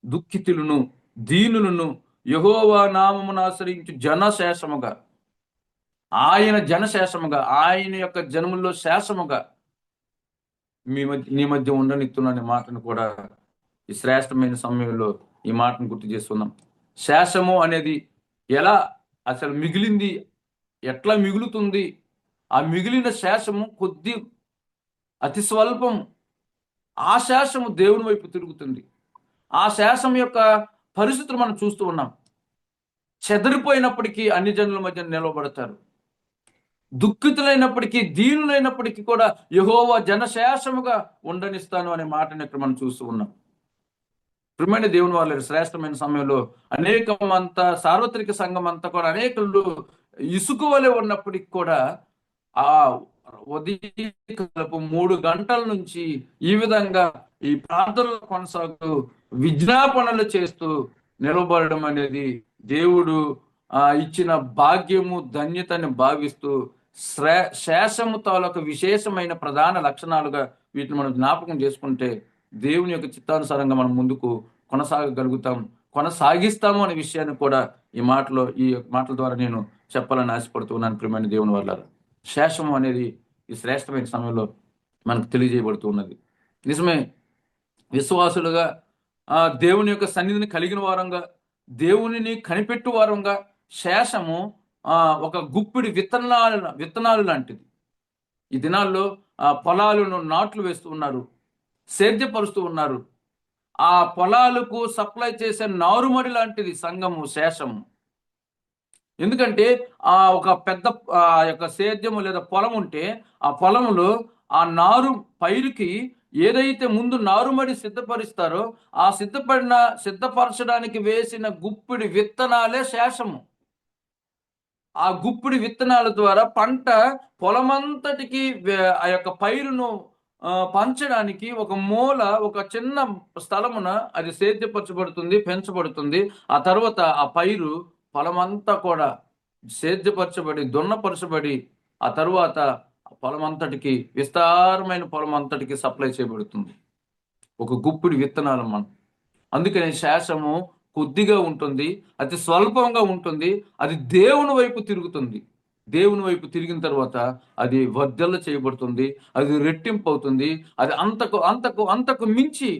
దుఃఖితులను దీనులను యెహోవా నామమును ఆశ్రయించు జనశేషముగా, ఆయన జనశేషముగా, ఆయన యొక్క జనముల్లో శేషముగా నీ మధ్య ఉండనిత్తును అనే మాటను కూడా ఈ శ్రేష్టమైన సమయంలో ఈ మాటను గుర్తు చేస్తున్నాం. శేషము అనేది ఎలా అసలు మిగిలింది, ఎట్లా మిగులుతుంది? ఆ మిగిలిన శేషము అతి స్వల్పం. ఆ శేషము దేవుని వైపు తిరుగుతుంది. ఆ శేషం యొక్క పరిస్థితులు మనం చూస్తూ ఉన్నాం. చెదిరిపోయినప్పటికీ అన్ని జనుల మధ్య నిలవబడతారు. దుఃఖితులైనప్పటికీ దీనులైనప్పటికీ కూడా యెహోవా జనశేషముగా ఉండనిస్తాను అనే మాటను ఇక్కడ మనం చూస్తూ ఉన్నాం. ప్రియమైన దేవుని వాళ్ళ శ్రేష్టమైన సమయంలో అనేకమంతా సార్వత్రిక సంఘం అంతా కూడా అనేకులు ఇసుక వలె ఉన్నప్పటికి కూడా ఆ ఉదయం 3 గంటల నుంచి ఈ విధంగా ఈ ప్రార్థనలు కొనసాగుతూ విజ్ఞాపనలు చేస్తూ నిలబడడం అనేది దేవుడు ఇచ్చిన భాగ్యము, ధన్యతని భావిస్తూ శేషము తాలూకు విశేషమైన ప్రధాన లక్షణాలుగా వీటిని మనం జ్ఞాపకం చేసుకుంటే దేవుని యొక్క చిత్తానుసారంగా మనం ముందుకు కొనసాగిస్తాము అనే విషయాన్ని కూడా ఈ మాటల ద్వారా నేను చెప్పాలని ఆశపడుతున్నాను. ప్రియమైన దేవుని వల్ల శేషము అనేది ఈ శ్రేష్టమైన సమయంలో మనకు తెలియజేయబడుతూ ఉన్నది. నిజమే, విశ్వాసులుగా దేవుని యొక్క సన్నిధిని కలిగిన వారంగా, దేవునిని కనిపెట్టు వారంగా శేషము ఒక గుప్పిడి విత్తనాలు లాంటిది. ఈ దినాల్లో పొలాలను నాట్లు వేస్తూ ఉన్నారు, సేద్యపరుస్తూ ఉన్నారు. ఆ పొలాలకు సప్లై చేసే నారుమడి లాంటిది సంఘము, శేషము. ఎందుకంటే ఒక పెద్ద యొక్క సేద్యము లేదా పొలం ఉంటే ఆ పొలములో ఆ నారు పైరుకి ఏదైతే ముందు నారుమడి సిద్ధపరుస్తారో ఆ సిద్ధపరచడానికి వేసిన గుప్పిడి విత్తనాలే శేషము. ఆ గుప్పిడి విత్తనాల ద్వారా పంట పొలమంతటికి ఆ యొక్క పైరును పంచడానికి ఒక మూల, ఒక చిన్న స్థలమున అది సేద్యపరచబడుతుంది, పెంచబడుతుంది. ఆ తర్వాత ఆ పైరు పొలమంతా కూడా సేద్యపరచబడి దున్నపరచబడి ఆ తరువాత పొలమంతటికి, విస్తారమైన పొలమంతటికి సప్లై చేయబడుతుంది. ఒక గుప్పిడి విత్తనాలు మనం. అందుకని శేషము కొద్దిగా ఉంటుంది, అతి స్వల్పంగా ఉంటుంది, అది దేవుని వైపు తిరుగుతుంది. దేవుని వైపు తిరిగిన తర్వాత అది వర్ధల చేయబడుతుంది, అది రెట్టింపు అవుతుంది, అది అంతకు అంతకు అంతకు మించి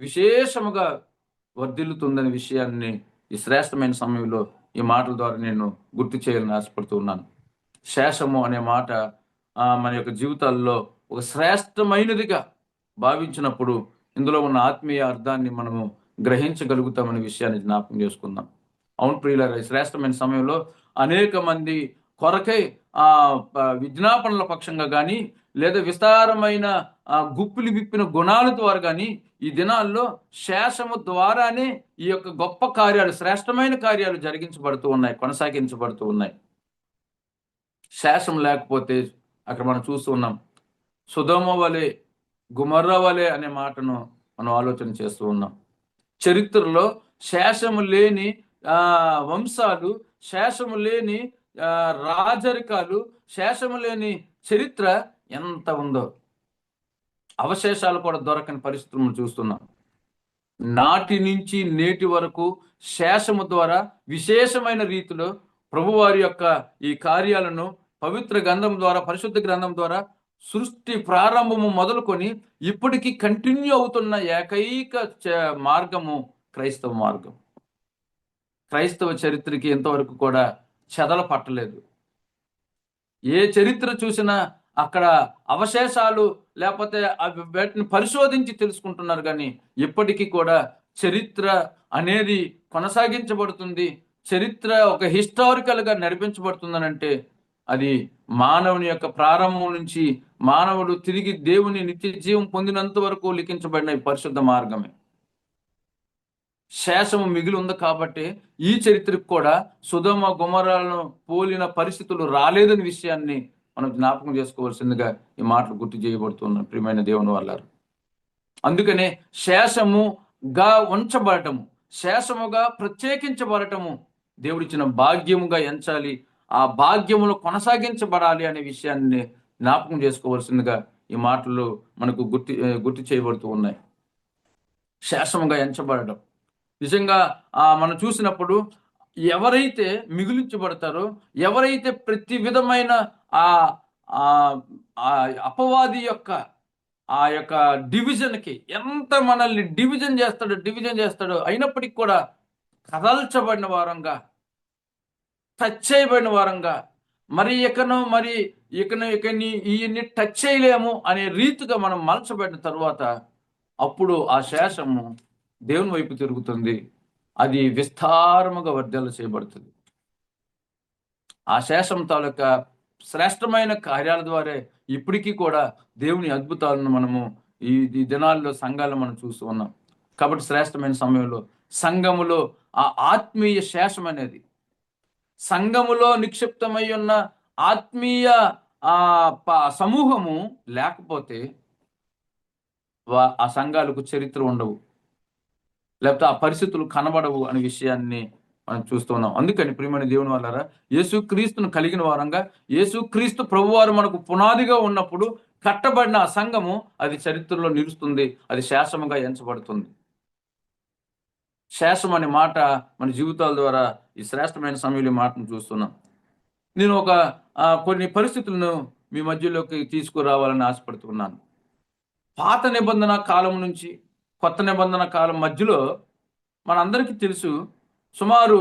విశేషముగా వర్ధిల్లుతుందనే విషయాన్ని ఈ శ్రేష్టమైన సమయంలో ఈ మాటల ద్వారా నేను గుర్తు చేయాలని ఆశపడుతూ ఉన్నాను. శేషము అనే మాట మన యొక్క జీవితాల్లో ఒక శ్రేష్టమైనదిగా భావించినప్పుడు ఇందులో ఉన్న ఆత్మీయ అర్థాన్ని మనము గ్రహించగలుగుతామనే విషయాన్ని జ్ఞాపకం చేసుకుందాం. అవును ప్రియులారా, ఈ శ్రేష్టమైన సమయంలో అనేక మంది కొరకై విజ్ఞాపనల పక్షంగా కానీ లేదా విస్తారమైన గుప్పిలి విప్పిన గుణాల ద్వారా కానీ ఈ దినాల్లో శేషము ద్వారానే ఈ యొక్క గొప్ప కార్యాలు, శ్రేష్టమైన కార్యాలు జరిగించబడుతూ ఉన్నాయి, కొనసాగించబడుతూ ఉన్నాయి. శేషం లేకపోతే అక్కడ మనం చూస్తూ ఉన్నాం, సొదొమ వలె గుమర్ర వలె అనే మాటను మనం ఆలోచన చేస్తూ ఉన్నాం. చరిత్రలో శేషము లేని వంశాలు, శేషము లేని రాజరికాలు, శేషము లేని చరిత్ర ఎంత ఉందో, అవశేషాలు కూడా దొరకని పరిస్థితులను చూస్తున్నాం. నాటి నుంచి నేటి వరకు శేషము ద్వారా విశేషమైన రీతిలో ప్రభువారి యొక్క ఈ కార్యాలను పవిత్ర గ్రంథం ద్వారా, పరిశుద్ధ గ్రంథం ద్వారా సృష్టి ప్రారంభము మొదలుకొని ఇప్పటికీ కంటిన్యూ అవుతున్న ఏకైక మార్గము క్రైస్తవ మార్గం. క్రైస్తవ చరిత్రకి ఎంతవరకు కూడా చెదల పట్టలేదు. ఏ చరిత్ర చూసినా అక్కడ అవశేషాలు లేకపోతే వాటిని పరిశోధించి తెలుసుకుంటున్నారు, కానీ ఇప్పటికీ కూడా చరిత్ర అనేది కొనసాగించబడుతుంది. చరిత్ర ఒక హిస్టారికల్గా నడిపించబడుతుందనంటే అది మానవుని యొక్క ప్రారంభం నుంచి మానవుడు తిరిగి దేవుని నిత్య జీవం పొందినంత వరకు లిఖించబడిన ఈ పరిశుద్ధ మార్గమే. శేషము మిగిలి ఉంది కాబట్టి ఈ చరిత్రకు కూడా సొదొమ గొమొర్రాలను పోలిన పరిస్థితులు రాలేదని విషయాన్ని మనం జ్ఞాపకం చేసుకోవాల్సిందిగా ఈ మాటలు గుర్తు చేయబడుతున్న ప్రియమైన దేవుని వాళ్ళారు. అందుకనే శేషముగా ఉంచబడటము, శేషముగా ప్రత్యేకించబడటము దేవుడిచ్చిన భాగ్యముగా ఎంచాలి, ఆ భాగ్యములు కొనసాగించబడాలి అనే విషయాన్ని జ్ఞాపకం చేసుకోవాల్సిందిగా ఈ మాటలు మనకు గుర్తు చేయబడుతూ ఉన్నాయి. శేషముగా ఎంచబడటం నిజంగా మనం చూసినప్పుడు ఎవరైతే మిగిలించబడతారో, ఎవరైతే ప్రతి విధమైన అపవాది యొక్క ఆ యొక్క డివిజన్కి ఎంత మనల్ని డివిజన్ చేస్తాడో అయినప్పటికీ కూడా కదల్చబడిన వారంగా, టచ్ చేయబడిన వారంగా, ఇకని ఈయన్ని టచ్ చేయలేము అనే రీతిగా మనం మలచబడిన తర్వాత అప్పుడు ఆ శేషము దేవుని వైపు తిరుగుతుంది, అది విస్తారముగా వర్ధల చేయబడుతుంది. ఆ శేషం తాలూకా శ్రేష్టమైన కార్యాల ద్వారా ఇప్పటికీ కూడా దేవుని అద్భుతాలను మనము ఈ దినాల్లో సంఘాలను మనం చూస్తూ ఉన్నాం. కాబట్టి శ్రేష్టమైన సమయంలో సంఘములో ఆ ఆత్మీయ శేషం అనేది, సంఘములో నిక్షిప్తమై ఉన్న ఆత్మీయ సమూహము లేకపోతే ఆ సంఘాలకు చరిత్ర ఉండవు, లేకపోతే ఆ పరిస్థితులు కనబడవు అనే విషయాన్ని మనం చూస్తున్నాం. అందుకని ప్రియమైన దేవుని వాళ్ళారా, యేసుక్రీస్తును కలిగిన వారంగా, యేసుక్రీస్తు ప్రభువారు మనకు పునాదిగా ఉన్నప్పుడు కట్టబడిన ఆ సంఘము అది చరిత్రలో నిలుస్తుంది, అది శేషముగా ఎంచబడుతుంది. శేషం అనే మాట మన జీవితాల ద్వారా ఈ శ్రేష్టమైన సమయంలో మాటను చూస్తున్నాం. నేను కొన్ని పరిస్థితులను మీ మధ్యలోకి తీసుకురావాలని ఆశపడుతున్నాను. పాత నిబంధన కాలం నుంచి కొత్త నిబంధన కాలం మధ్యలో మనందరికీ తెలుసు, సుమారు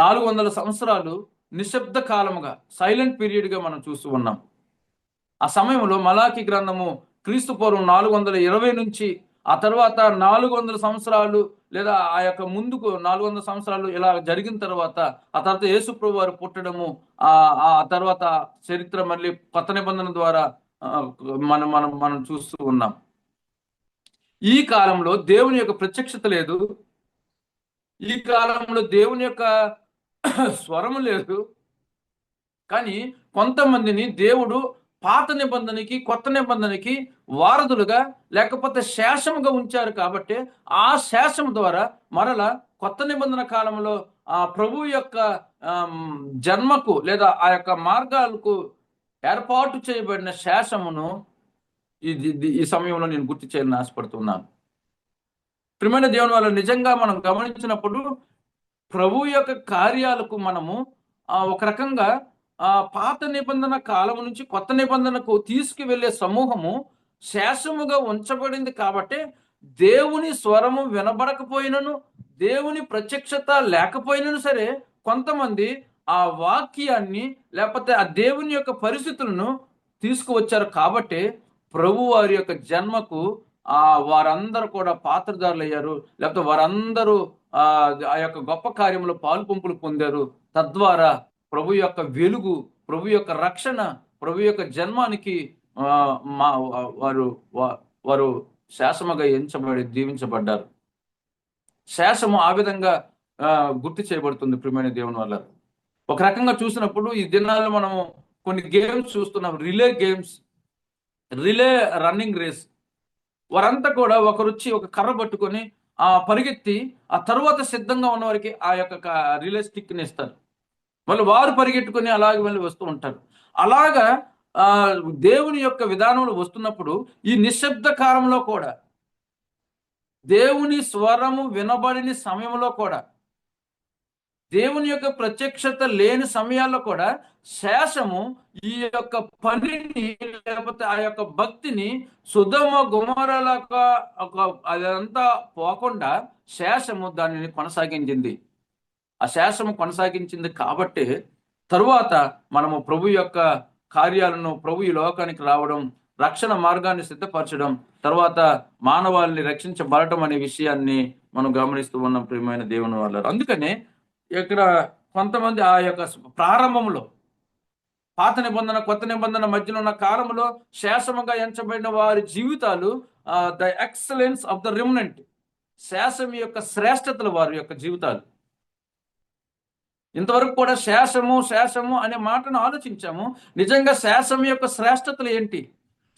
400 సంవత్సరాలు నిశ్శబ్ద కాలముగా, సైలెంట్ పీరియడ్గా మనం చూస్తూ ఉన్నాం. ఆ సమయంలో మలాకి గ్రంథము క్రీస్తు పూర్వం 420 నుంచి ఆ తర్వాత 400 సంవత్సరాలు లేదా ఆ యొక్క ముందుకు 400 సంవత్సరాలు ఇలా జరిగిన తర్వాత ఆ తర్వాత యేసు ప్రభు వారు పుట్టడము, ఆ తర్వాత చరిత్ర మళ్ళీ కొత్త నిబంధన ద్వారా మనం చూస్తూ ఉన్నాం. ఈ కాలంలో దేవుని యొక్క ప్రత్యక్షత లేదు, ఈ కాలంలో దేవుని యొక్క స్వరము లేదు. కానీ కొంతమందిని దేవుడు పాత నిబంధనకి కొత్త నిబంధనకి వారధులుగా లేకపోతే శేషముగా ఉంచారు. కాబట్టి ఆ శేషం ద్వారా మరలా కొత్త నిబంధన కాలంలో ఆ ప్రభు యొక్క జన్మకు లేదా ఆ యొక్క మార్గాలకు ఏర్పాటు చేయబడిన శేషమును ఈ సమయంలో నేను గుర్తు చేయాలని ఆశపడుతున్నాను. ప్రియమైన దేవుని వల్ల నిజంగా మనం గమనించినప్పుడు ప్రభు యొక్క కార్యాలకు మనము ఒక రకంగా పాత నిబంధన కాలం నుంచి కొత్త నిబంధనకు తీసుకువెళ్ళే సమూహము శేషముగా ఉంచబడింది. కాబట్టి దేవుని స్వరము వినబడకపోయినను, దేవుని ప్రత్యక్షత లేకపోయినను సరే, కొంతమంది ఆ వాక్యాన్ని లేకపోతే ఆ దేవుని యొక్క పరిస్థితులను తీసుకువచ్చారు. కాబట్టి ప్రభు వారి యొక్క జన్మకు వారందరూ కూడా పాత్రదారులు అయ్యారు. లేకపోతే వారందరూ ఆ యొక్క గొప్ప కార్యంలో పాలు పంపులు పొందారు. తద్వారా ప్రభు యొక్క వెలుగు, ప్రభు యొక్క రక్షణ, ప్రభు యొక్క జన్మానికి వారు శాసముగా ఎంచబడి దీవించబడ్డారు. శాసము ఆ విధంగా గుర్తు చేయబడుతుంది ప్రియమైన దేవుని వల్ల. ఒక రకంగా చూసినప్పుడు ఈ దినాల్లో మనము కొన్ని గేమ్స్ చూస్తున్నాం, relay games, relay running race. వారంతా కూడా ఒకరు వచ్చి ఒక కర్ర పట్టుకొని పరిగెత్తి ఆ తరువాత సిద్ధంగా ఉన్న వారికి ఆ యొక్క రిలే స్టిక్ని ఇస్తారు. మళ్ళీ వారు పరిగెట్టుకొని అలాగే మళ్ళీ వస్తూ ఉంటారు. అలాగా దేవుని యొక్క విధానంలో వస్తున్నప్పుడు ఈ నిశ్శబ్ద కాలంలో కూడా, దేవుని స్వరము వినబడిన సమయంలో కూడా, దేవుని యొక్క ప్రత్యక్షత లేని సమయాల్లో కూడా శేషము ఈ యొక్క పనిని లేకపోతే ఆ యొక్క భక్తిని సుధమ గుమరలాగా అదంతా పోకుండా శేషము దానిని కొనసాగించింది. ఆ శేషము కొనసాగించింది కాబట్టి తరువాత మనము ప్రభు యొక్క కార్యాలను, ప్రభు ఈ లోకానికి రావడం, రక్షణ మార్గాన్ని సిద్ధపరచడం, తర్వాత మానవాళిని రక్షించబడటం అనే విషయాన్ని మనం గమనిస్తూ ఉన్నాం ప్రియమైన దేవుని వల్ల. అందుకనే ఇక్కడ కొంతమంది ఆ యొక్క ప్రారంభంలో పాత నిబంధన కొత్త నిబంధన మధ్యలో ఉన్న కాలంలో శేషముగా ఎంచబడిన వారి జీవితాలు the excellence of the remnant, శేషం యొక్క శ్రేష్టతలు వారి యొక్క జీవితాలు. ఇంతవరకు కూడా శేషము అనే మాటను ఆలోచించాము. నిజంగా శేషం యొక్క శ్రేష్టతలు ఏంటి,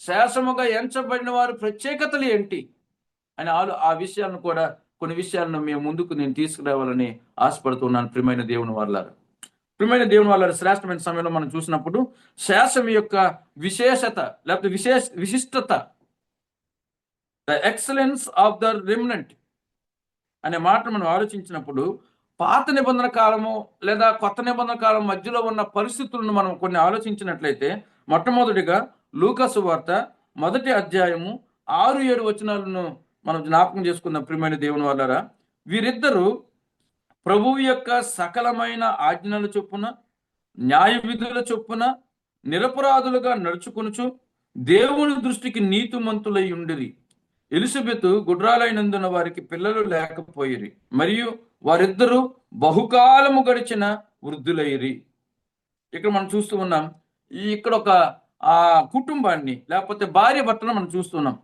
శేషముగా ఎంచబడిన వారి ప్రత్యేకతలు ఏంటి అని ఆ విషయాలను కూడా, కొన్ని విషయాలను మేము ముందుకు నేను తీసుకురావాలని ఆశపడుతున్నాను ప్రియమైన దేవుని వాళ్ళారు. ప్రియమైన దేవుని వాళ్ళ శ్రేష్టమైన సమయంలో మనం చూసినప్పుడు శేషం యొక్క విశేషత లేకపోతే విశిష్టత, the excellence of the remnant అనే మాట మనం ఆలోచించినప్పుడు పాత నిబంధన కాలము లేదా కొత్త నిబంధన కాలం మధ్యలో ఉన్న పరిస్థితులను మనం కొన్ని ఆలోచించినట్లయితే, మొట్టమొదటిగా లూకా సువార్త 1వ అధ్యాయము 6-7 వచనాలను మనం జ్ఞాపకం చేసుకుందాం ప్రియమైన దేవుని వాళ్ళారా. వీరిద్దరూ ప్రభువు యొక్క సకలమైన ఆజ్ఞల చొప్పున, న్యాయ విధుల చొప్పున నిరపరాధులుగా నడుచుకొనుచు దేవుని దృష్టికి నీతిమంతులై ఉండిరి. ఎలిజబెతు గుడ్రాలైనందున వారికి పిల్లలు లేకపోయిరి, మరియు వారిద్దరూ బహుకాలము గడిచిన వృద్ధులైరి. ఇక్కడ మనం చూస్తూ ఉన్నాం, ఇక్కడ ఒక కుటుంబాన్ని లేకపోతే భార్య భర్తను మనం చూస్తున్నాం.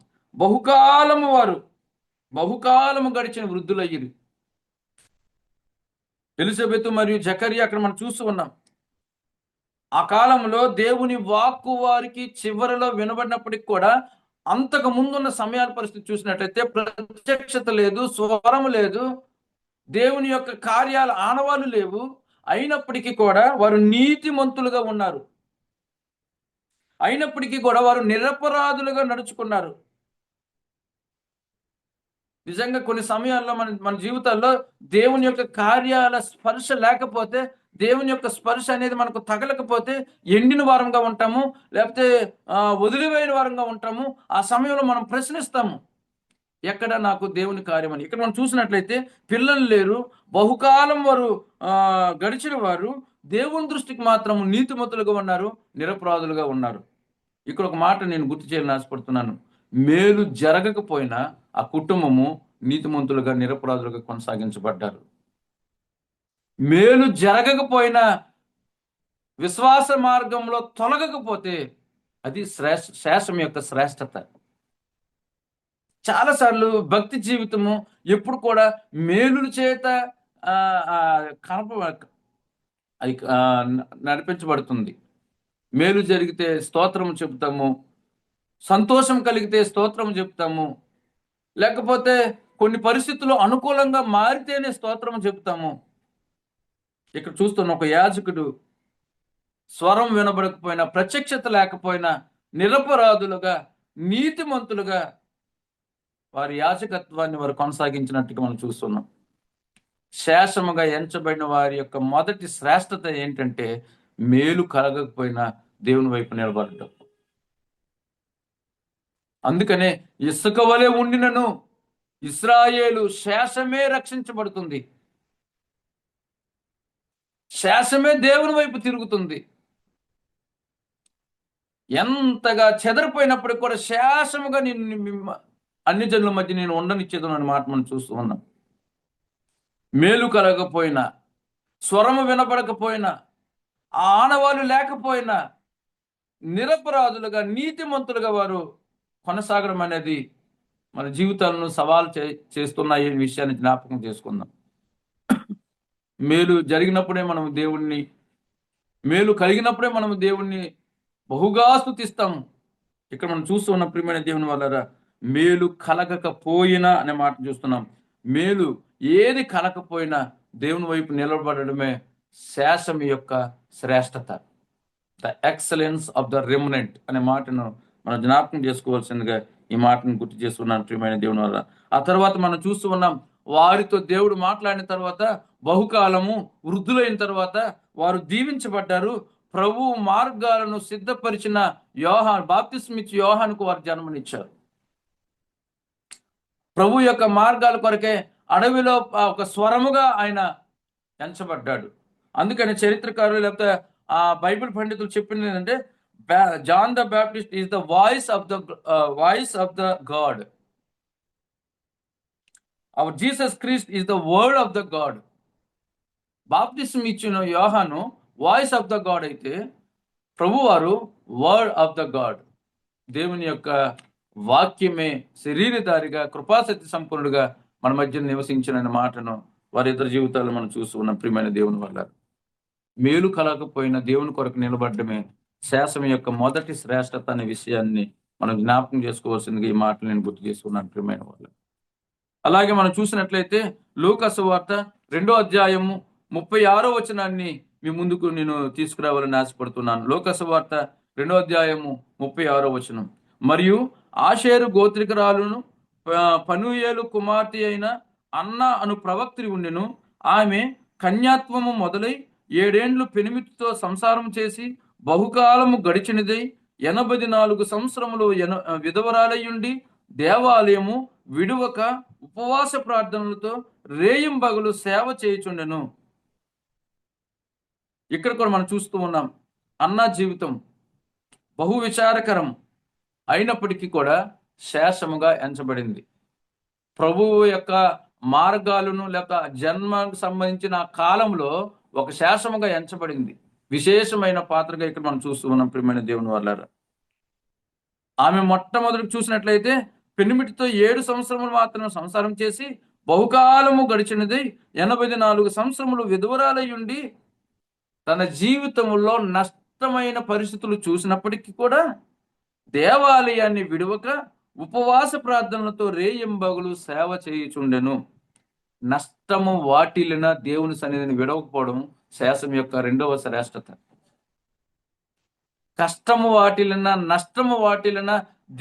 బహుకాలము గడిచిన వృద్ధులయ్యిరి. ఎలిజబెతు మరియు జకరియా అక్కడ మనం చూస్తూ ఉన్నాం. ఆ కాలంలో దేవుని వాక్కు వారికి చివరిలో వినబడినప్పటికి కూడా అంతకు ముందున్న సమయాల పరిస్థితి చూసినట్లయితే ప్రత్యక్షత లేదు, స్వరము లేదు, దేవుని యొక్క కార్యాల ఆనవాళ్ళు లేవు. అయినప్పటికీ కూడా వారు నీతిమంతులుగా ఉన్నారు. అయినప్పటికీ కూడా వారు నిరపరాధులుగా నడుచుకున్నారు. నిజంగా కొన్ని సమయాల్లో మన జీవితాల్లో దేవుని యొక్క కార్యాల స్పర్శ లేకపోతే, దేవుని యొక్క స్పర్శ అనేది మనకు తగలకపోతే ఎండిన వారంగా ఉంటాము, లేకపోతే వదిలివేయని వారంగా ఉంటాము. ఆ సమయంలో మనం ప్రశ్నిస్తాము, ఎక్కడ నాకు దేవుని కార్యం అని. ఇక్కడ మనం చూసినట్లయితే పిల్లలు లేరు, బహుకాలం వారు గడిచిన వారు దేవుని దృష్టికి మాత్రం నీతిమంతులుగా ఉన్నారు, నిరపరాధులుగా ఉన్నారు. ఇక్కడ ఒక మాట నేను గుర్తు చేయాలని ఆశపడుతున్నాను. మేలు జరగకపోయినా ఆ కుటుంబము నీతిమంతులుగా, నిరపరాధులుగా కొనసాగించబడ్డారు. మేలు జరగకపోయినా, విశ్వాస మార్గంలో తొలగకపోతే అది శేషం యొక్క శ్రేష్టత. చాలాసార్లు భక్తి జీవితము ఎప్పుడు కూడా మేలుల చేత నడిపించబడుతుంది. మేలు జరిగితే స్తోత్రము చెప్తాము, సంతోషం కలిగితే స్తోత్రం చెప్తాము, లేకపోతే కొన్ని పరిస్థితులు అనుకూలంగా మారితేనే స్తోత్రం చెప్తాము. ఇక్కడ చూస్తున్న ఒక యాజకుడు స్వరం వినబడకపోయినా, ప్రత్యక్షత లేకపోయినా నిరపరాధులుగా, నీతిమంతులుగా వారి యాజకత్వాన్ని వారు కొనసాగించినట్టుగా మనం చూస్తున్నాం. శేషముగా ఎంచబడిన వారి యొక్క మొదటి శ్రేష్టత ఏంటంటే మేలు కలగకపోయినా దేవుని వైపు నిలబడటం. అందుకనే ఇసుక వలె ఉండినను ఇశ్రాయేలు శేషమే రక్షించబడుతుంది. శేషమే దేవుని వైపు తిరుగుతుంది. ఎంతగా చెదరిపోయినప్పటికి కూడా శేషముగా అన్ని జనుల మధ్య నేను ఉండనిచ్చేది అనే మాట మనం చూస్తూ ఉన్నాం. మేలు కలగకపోయినా, స్వరము వినపడకపోయినా, ఆనవాళ్ళు లేకపోయినా నిరపరాధులుగా నీతిమంతులుగా వారు కొనసాగడం అనేది మన జీవితాలను సవాల్ చేస్తున్నాయి విషయాన్ని జ్ఞాపకం చేసుకుందాం. మేలు జరిగినప్పుడే మనం దేవుణ్ణి, మేలు కలిగినప్పుడే మనం దేవుణ్ణి బహుగా స్తుతిస్తాము. ఇక్కడ మనం చూస్తూ ఉన్న ప్రియమైన దేవుని వల్ల మేలు కలగకపోయినా అనే మాట చూస్తున్నాం. మేలు ఏది కలగకపోయినా దేవుని వైపు నిలబడడమే శేషం యొక్క శ్రేష్టత. The excellence of the remnant అనే మాటను మనం జ్ఞాపకం చేసుకోవాల్సిందిగా ఈ మాటను గుర్తు చేస్తున్నాను ప్రియమైన దేవుని వల్ల. ఆ తర్వాత మనం చూస్తూ ఉన్నాం, వారితో దేవుడు మాట్లాడిన తర్వాత బహుకాలము వృద్ధులైన తర్వాత వారు దీవించబడ్డారు. ప్రభు మార్గాలను సిద్ధపరిచిన బాప్తిస్మిచ్చి యోహానుకు వారు జన్మనిచ్చారు. ప్రభు యొక్క మార్గాల కొరకే అడవిలో ఒక స్వరముగా ఆయన ఎంచబడ్డాడు. అందుకని చరిత్రకారులు లేకపోతే ఆ బైబిల్ పండితులు చెప్పింది ఏంటంటే, John the Baptist is the voice of the God. Our Jesus Christ is the word of the God. Baptism ఇచ్చిన Yohanu voice of the God అయితే, ప్రభువారు వర్డ్ ఆఫ్ ద గాడ్, దేవుని యొక్క వాక్యమే శరీరధారిగా కృపాసక్తి సంపూర్ణుడుగా మన మధ్య నివసించిన మాటను వారిద్దరి జీవితాలు మనం చూస్తూ ఉన్న ప్రియమైన దేవుని వల్ల. మేలు కలగకపోయిన దేవుని కొరకు నిలబడమే శాసనం యొక్క మొదటి శ్రేష్టత అనే విషయాన్ని మనం జ్ఞాపకం చేసుకోవాల్సిందిగా ఈ మాటలు నేను గుర్తు చేసుకున్నాను ప్రియమైన వాళ్ళు. అలాగే మనం చూసినట్లయితే లూకా సువార్త 2వ అధ్యాయము 36వ వచనాన్ని మీ ముందుకు నేను తీసుకురావాలని ఆశపడుతున్నాను. లూకా సువార్త 2వ అధ్యాయము 36వ వచనం. మరియు ఆషేరు గోత్రికురాలును పనూయేలు కుమార్తె అయిన అన్న అను ప్రవక్త్రి ఉండెను. ఆమె కన్యాత్వము మొదలై 7 ఏండ్లు పెనిమిటితో సంసారం చేసి బహుకాలము గడిచినదై 84 సంవత్సరములు విధవరాలయ్యుండి దేవాలయము విడువక ఉపవాస ప్రార్థనలతో రేయింబగలు సేవ చేయుచుండెను. ఇక్కడ కూడా మనం చూస్తూ ఉన్నాం, అన్న జీవితం బహు విచారకరం అయినప్పటికీ కూడా శేషముగా ఎంచబడింది. ప్రభువు యొక్క మార్గాలను లేక జన్మకు సంబంధించిన కాలంలో ఒక శేషముగా ఎంచబడింది. విశేషమైన పాత్రగా ఇక్కడ మనం చూస్తూ ఉన్నాం ప్రియమైన దేవుని వల్ల. ఆమె మొట్టమొదటి చూసినట్లయితే పెనిమిటితో 7 సంవత్సరములు మాత్రం సంసారం చేసి బహుకాలము గడిచినది 84 సంవత్సరములు విధవరాలయ్యుండి తన జీవితంలో నష్టమైన పరిస్థితులు చూసినప్పటికీ కూడా దేవాలయాన్ని విడువక ఉపవాస ప్రార్థనలతో రేయింబగులు సేవ చేయుచుండెను. నష్టము వాటిల్లిన దేవుని సన్నిధిని విడవకపోవడం శాసనం యొక్క 2వ శ్రేష్టత. కష్టము వాటిల్లిన, నష్టము వాటిల్లిన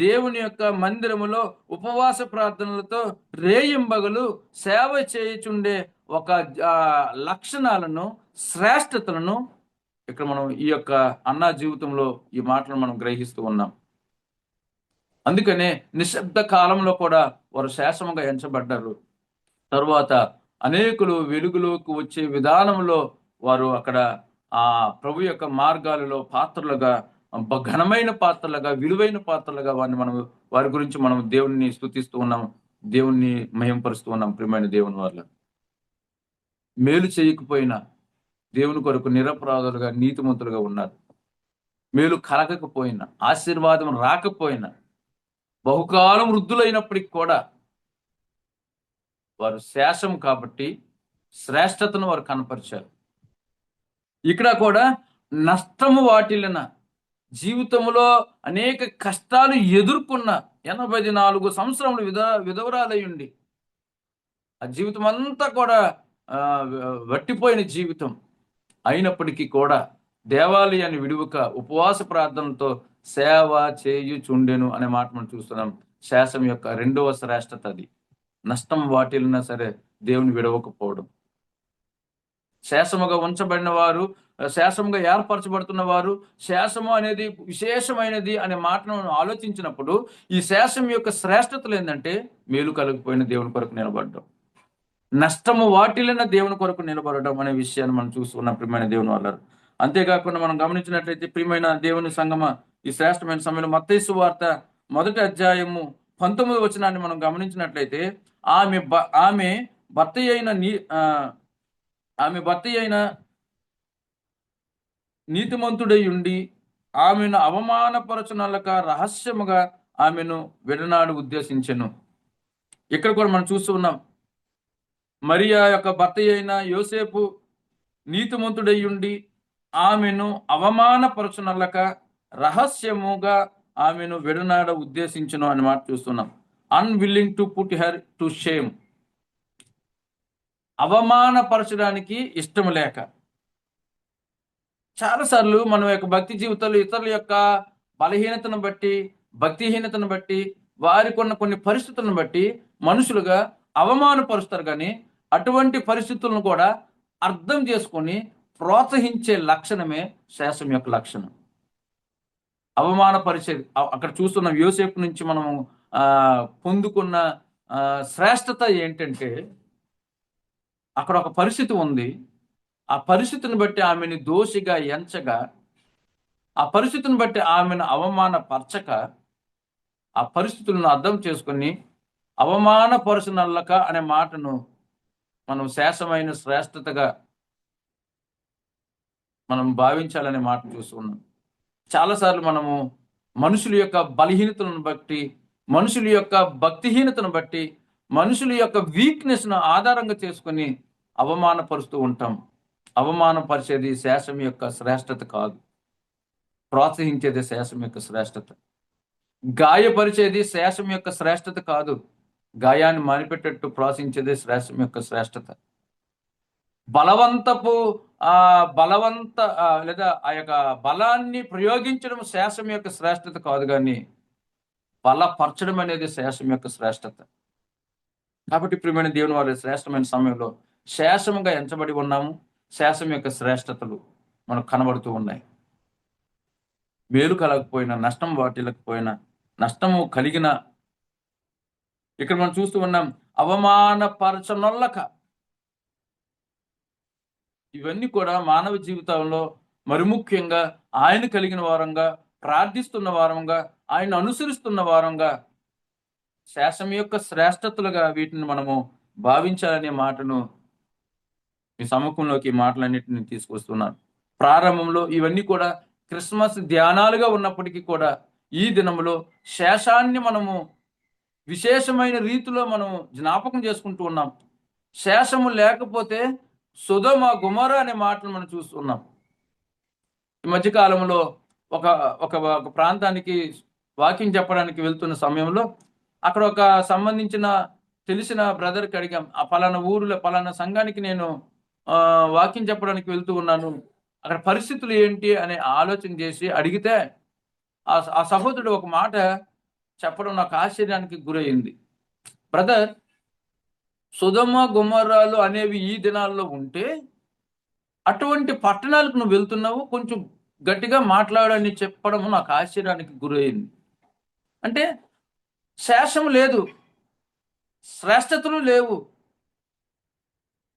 దేవుని యొక్క మందిరములో ఉపవాస ప్రార్థనలతో రేయింబగలు సేవ చేయుచుండే ఒక లక్షణాలను, శ్రేష్టతలను ఇక్కడ మనం ఈ యొక్క అన్న జీవితంలో ఈ మాటలను మనం గ్రహిస్తూ ఉన్నాం. అందుకనే నిశ్శబ్ద కాలంలో కూడా వారు శేషముగా ఎంచబడ్డారు. తరువాత అనేకులు వెలుగులోకి వచ్చే విధానంలో వారు అక్కడ ఆ ప్రభు యొక్క మార్గాలలో పాత్రలుగా, ఘనమైన పాత్రలుగా, విలువైన పాత్రలుగా వారి గురించి మనం దేవుణ్ణి స్తుతిస్తూ ఉన్నాం, దేవుణ్ణి మహింపరుస్తూ ఉన్నాం ప్రియమైన దేవుని వల్ల. మేలు చేయకపోయినా దేవుని కొరకు నిరపరాధులుగా, నీతిమంతులుగా ఉన్నారు. మేలు కలగకపోయినా, ఆశీర్వాదం రాకపోయినా, బహుకాలం వృద్ధులైనప్పటికి కూడా వారు శేషం కాబట్టి శ్రేష్టతను వారు కనపరిచారు. ఇక్కడ కూడా నష్టము వాటిల్లిన, జీవితంలో అనేక కష్టాలు ఎదుర్కొన్న 84 సంవత్సరములు విధవరాలయ్యుండి ఆ జీవితం అంతా కూడా వట్టిపోయిన జీవితం అయినప్పటికీ కూడా దేవాలయాన్ని విడువక ఉపవాస ప్రార్థనలతో సేవ చేయుచుండెను అనే మాట మనం చూస్తున్నాం. శాసనం యొక్క 2వ శ్రేష్టత అది. నష్టం వాటిల్లినా సరే దేవుని విడవకపోవడం. శేషముగా ఉంచబడిన వారు శేషంగా ఏర్పరచబడుతున్న వారు, శేషము అనేది విశేషమైనది అనే మాటను మనం ఆలోచించినప్పుడు ఈ శేషం యొక్క శ్రేష్టతలు ఏంటంటే మేలు కలిగిపోయిన దేవుని కొరకు నిలబడడం, నష్టము వాటిల్లిన దేవుని కొరకు నిలబడడం అనే విషయాన్ని మనం చూస్తున్నాం ప్రియమైన దేవుని వల్ల. అంతేకాకుండా మనం గమనించినట్లయితే ప్రియమైన దేవుని సంగమ, ఈ శ్రేష్టమైన సమయంలో మత్తయి సువార్త 1వ అధ్యాయము 19వ వచనాన్ని మనం గమనించినట్లయితే ఆమె భర్త అయిన నీతిమంతుడై ఉండి ఆమెను అవమానపరచునలక రహస్యముగా ఆమెను విడనాడు ఉద్దేశించెను. ఇక్కడ కూడా మనం చూస్తూ ఉన్నాం, మరియా యొక్క భర్త అయిన యోసేపు నీతిమంతుడై ఉండి ఆమెను అవమానపరచునలక రహస్యముగా ఆమెను విడనాడ ఉద్దేశించును అని మాట చూస్తున్నాం. Unwilling to put her to shame, అవమానపరచడానికి ఇష్టం లేక. చాలాసార్లు మనం యొక్క భక్తి జీవితంలో ఇతరుల యొక్క బలహీనతను బట్టి, భక్తిహీనతను బట్టి, వారికి ఉన్న కొన్ని పరిస్థితులను బట్టి మనుషులుగా అవమానపరుస్తారు. కానీ అటువంటి పరిస్థితులను కూడా అర్థం చేసుకొని ప్రోత్సహించే లక్షణమే శేషం యొక్క లక్షణం. అవమానపరిచేది అక్కడ చూస్తున్న యోసేపు నుంచి మనము పొందుకున్న శ్రేష్టత ఏంటంటే, అక్కడ ఒక పరిస్థితి ఉంది, ఆ పరిస్థితిని బట్టి ఆమెను దోషిగా ఎంచగా, ఆ పరిస్థితిని బట్టి ఆమెను అవమానపరచక, ఆ పరిస్థితులను అర్థం చేసుకుని అవమానపరచునల్లక అనే మాటను మనం శేషమైన శ్రేష్టతగా మనం భావించాలనే మాట చూస్తున్నాం. చాలాసార్లు మనము మనుషుల యొక్క బలహీనతలను బట్టి, మనుషుల యొక్క భక్తిహీనతను బట్టి, మనుషుల యొక్క వీక్నెస్ను ఆధారంగా చేసుకుని అవమానపరుస్తూ ఉంటాం. అవమానపరిచేది శేషం యొక్క శ్రేష్టత కాదు, ప్రోత్సహించేది శేషం యొక్క శ్రేష్టత. గాయపరిచేది శేషం యొక్క శ్రేష్టత కాదు, గాయాన్ని మానిపెట్టేట్టు ప్రోత్సహించేది శేషం యొక్క శ్రేష్టత. లేదా ఆ యొక్క బలాన్ని ప్రయోగించడం శేషం యొక్క శ్రేష్టత కాదు, కానీ బలపరచడం అనేది శేషం యొక్క శ్రేష్టత. కాబట్టి ప్రియమైన దేవుని వారి శ్రేష్టమైన సమయంలో శేషముగా ఎంచబడి ఉన్నాము. శేషం యొక్క శ్రేష్టతలు మనకు కనబడుతూ ఉన్నాయి. మేలు కలగకపోయినా, నష్టం వాటిల్లకపోయినా, నష్టము కలిగిన, ఇక్కడ మనం చూస్తూ ఉన్నాం అవమానపరచనొల్లక. ఇవన్నీ కూడా మానవ జీవితంలో మరి ముఖ్యంగా ఆయన కలిగిన వారంగా, ప్రార్థిస్తున్న వారంగా, ఆయన అనుసరిస్తున్న వారంగా శేషం యొక్క శ్రేష్టతలుగా వీటిని మనము భావించాలనే మాటను మీ సముఖంలోకి ఈ మాటలన్నిటిని తీసుకొస్తున్నాను. ప్రారంభంలో ఇవన్నీ కూడా క్రిస్మస్ ధ్యానాలుగా ఉన్నప్పటికీ కూడా ఈ దినములో శేషాన్ని మనము విశేషమైన రీతిలో మనం జ్ఞాపకం చేసుకుంటూ ఉన్నాం. శేషము లేకపోతే సొదొమ గొమొర అనే మాటలు మనం చూస్తున్నాం. ఈ మధ్యకాలంలో ఒక ఒక ప్రాంతానికి వాకింగ్ చెప్పడానికి వెళ్తున్న సమయంలో అక్కడ ఒక సంబంధించిన తెలిసిన బ్రదర్కి అడిగాం, ఆ పలానా ఊరిలో పలానా సంఘానికి నేను వాకింగ్ చెప్పడానికి వెళ్తూ ఉన్నాను, అక్కడ పరిస్థితులు ఏంటి అని ఆలోచన చేసి అడిగితే ఆ సహోదరుడు ఒక మాట చెప్పడం నాకు ఆశ్చర్యానికి గురయింది. బ్రదర్, సొదొమ గొమొర్రాలు అనేవి ఈ దినాల్లో ఉంటే అటువంటి పట్టణాలకు నువ్వు వెళ్తున్నావు, కొంచెం గట్టిగా మాట్లాడని చెప్పడం నాకు ఆశ్చర్యానికి గురయింది. అంటే శేషం లేదు, శ్రేష్టతలు లేవు,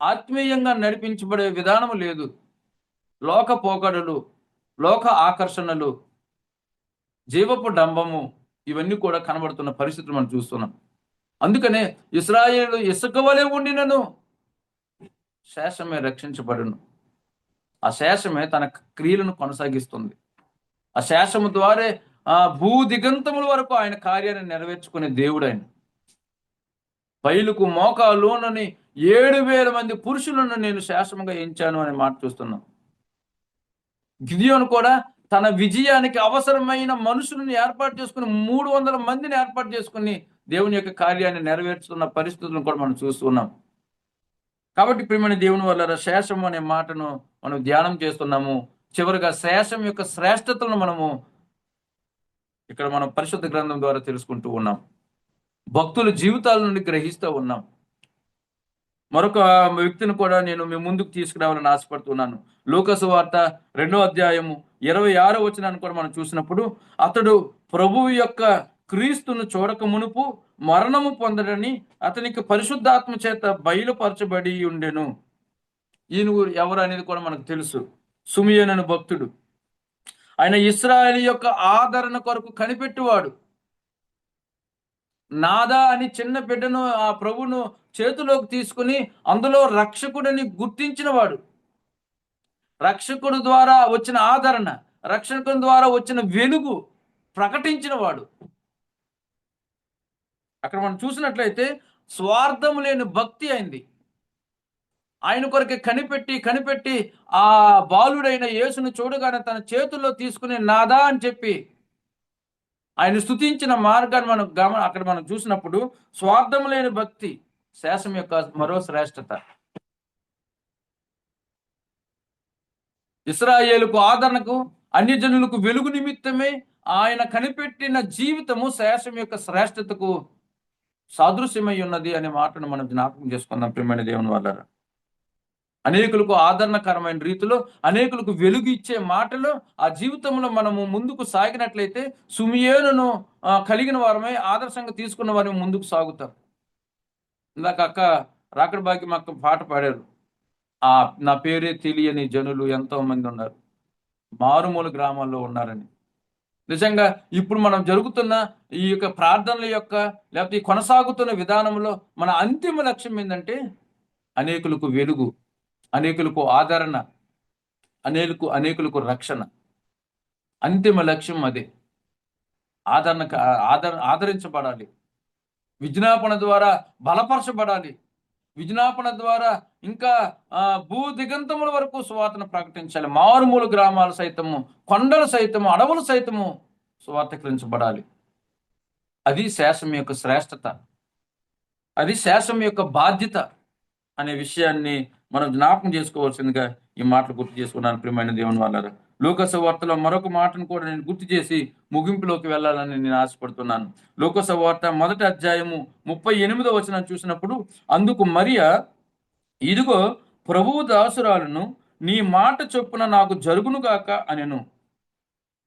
ఆత్మీయంగా నడిపించబడే విధానం లేదు, లోక పోకడలు, లోక ఆకర్షణలు, జీవపు డంబము, ఇవన్నీ కూడా కనబడుతున్న పరిస్థితులు మనం చూస్తున్నాం. అందుకనే ఇశ్రాయేలు ఇసుక వలె ఉండినను శేషమే రక్షించబడును. ఆ శేషమే తన క్రియలను కొనసాగిస్తుంది. ఆ శేషము ద్వారా భూ దిగంతముల వరకు ఆయన కార్యాన్ని నెరవేర్చుకునే దేవుడు ఆయన. బయలుకు మోకాలోనని 7,000 మంది పురుషులను నేను శేషముగా ఎంచాను అనే మాట చూస్తున్నాం. గిదియోను కూడా తన విజయానికి అవసరమైన మనుషులను ఏర్పాటు చేసుకుని 300 మందిని ఏర్పాటు చేసుకుని దేవుని యొక్క కార్యాన్ని నెరవేర్చుతున్న పరిస్థితులను కూడా మనం చూస్తున్నాం. కాబట్టి ప్రియమైన దేవుని వల్ల శేషం అనే మాటను మనం ధ్యానం చేస్తున్నాము. చివరిగా శేషం యొక్క శ్రేష్టతలను మనము ఇక్కడ మనం పరిశుద్ధ గ్రంథం ద్వారా తెలుసుకుంటూ ఉన్నాం, భక్తుల జీవితాల నుండి గ్రహిస్తూ ఉన్నాం. మరొక వ్యక్తిని కూడా నేను మీ ముందుకు తీసుకురావాలని ఆశపడుతున్నాను. లూకాసు వార్త 2వ అధ్యాయము 26వ వచనాన్ని కూడా మనం చూసినప్పుడు, అతడు ప్రభువు యొక్క క్రీస్తును చూడక మునుపు మరణము పొందడని అతనికి పరిశుద్ధాత్మ చేత బయలుపరచబడి ఉండెను. ఈయన ఎవరు అనేది కూడా మనకు తెలుసు. సుమియోను అనే భక్తుడు. ఆయన ఇశ్రాయేలు యొక్క ఆదరణ కొరకు కనిపెట్టువాడు. నాదా అని చిన్న బిడ్డను ఆ ప్రభువును చేతిలోకి తీసుకుని అందులో రక్షకుడిని గుర్తించిన వాడు. రక్షకుడు ద్వారా వచ్చిన ఆదరణ, రక్షకుని ద్వారా వచ్చిన వెలుగు ప్రకటించిన వాడు. అక్కడ మనం చూసినట్లయితే స్వార్థం లేని భక్తి అయింది. ఆయన కొరకే కనిపెట్టి ఆ బాలుడైన యేసును చూడగానే తన చేతుల్లో తీసుకుని నాదా అని చెప్పి ఆయన స్తుతించిన మార్గాన్ని అక్కడ మనం చూసినప్పుడు స్వార్థం లేని భక్తి శేషం యొక్క మరో శ్రేష్టత. ఇశ్రాయేలుకు ఆదరణకు, అన్యజనులకు వెలుగు నిమిత్తమే ఆయన కనిపెట్టిన జీవితము శేషం యొక్క శ్రేష్టతకు సాదృశ్యమై ఉన్నది అనే మాటను మనం జ్ఞాపకం చేసుకుందాం ప్రియమైన దేవుని వల్ల. అనేకులకు ఆదరణకరమైన రీతిలో, అనేకులకు వెలుగు ఇచ్చే మాటలు ఆ జీవితంలో మనము ముందుకు సాగినట్లయితే సుమియోనును కలిగిన వారమై ఆదర్శంగా తీసుకున్న వారిని ముందుకు సాగుతాం. ఇందాక అక్క రాకడ భాగ్యం అక్క పాట పాడారు. నా పేరే తెలియని జనులు ఎంతో మంది ఉన్నారు, మారుమూల గ్రామాల్లో ఉన్నారని. నిజంగా ఇప్పుడు మనం జరుగుతున్న ఈ యొక్క ప్రార్థనల యొక్క లేకపోతే ఈ కొనసాగుతున్న విధానంలో మన అంతిమ లక్ష్యం ఏంటంటే అనేకులకు వెలుగు, అనేకులకు ఆదరణ, అనేకులకు రక్షణ. అంతిమ లక్ష్యం అదే. ఆదరించబడాలి, విజ్ఞాపన ద్వారా బలపరచబడాలి, విజ్ఞాపన ద్వారా ఇంకా భూ దిగంతముల వరకు సువార్తను ప్రకటించాలి. మారుమూల గ్రామాలు సైతము, కొండలు సైతము, అడవులు సైతము సువార్తీకరించబడాలి. అది శేషం యొక్క శ్రేష్టత, అది శేషం యొక్క బాధ్యత అనే విషయాన్ని మనం జ్ఞాపకం చేసుకోవాల్సిందిగా ఈ మాటలు గుర్తు చేసుకున్నాను ప్రియమైన దేవుని వాళ్ళారా. లూకాసు వార్తలో మరొక మాటను కూడా నేను గుర్తు చేసి ముగింపులోకి వెళ్ళాలని నేను ఆశపడుతున్నాను. లూకాసు వార్త 1వ అధ్యాయము 38వ వచనం చూసినప్పుడు, అందుకు మరియా, ఇదిగో ప్రభువు దాసురాలను, నీ మాట చొప్పున నాకు జరుగునుగాక అనెను.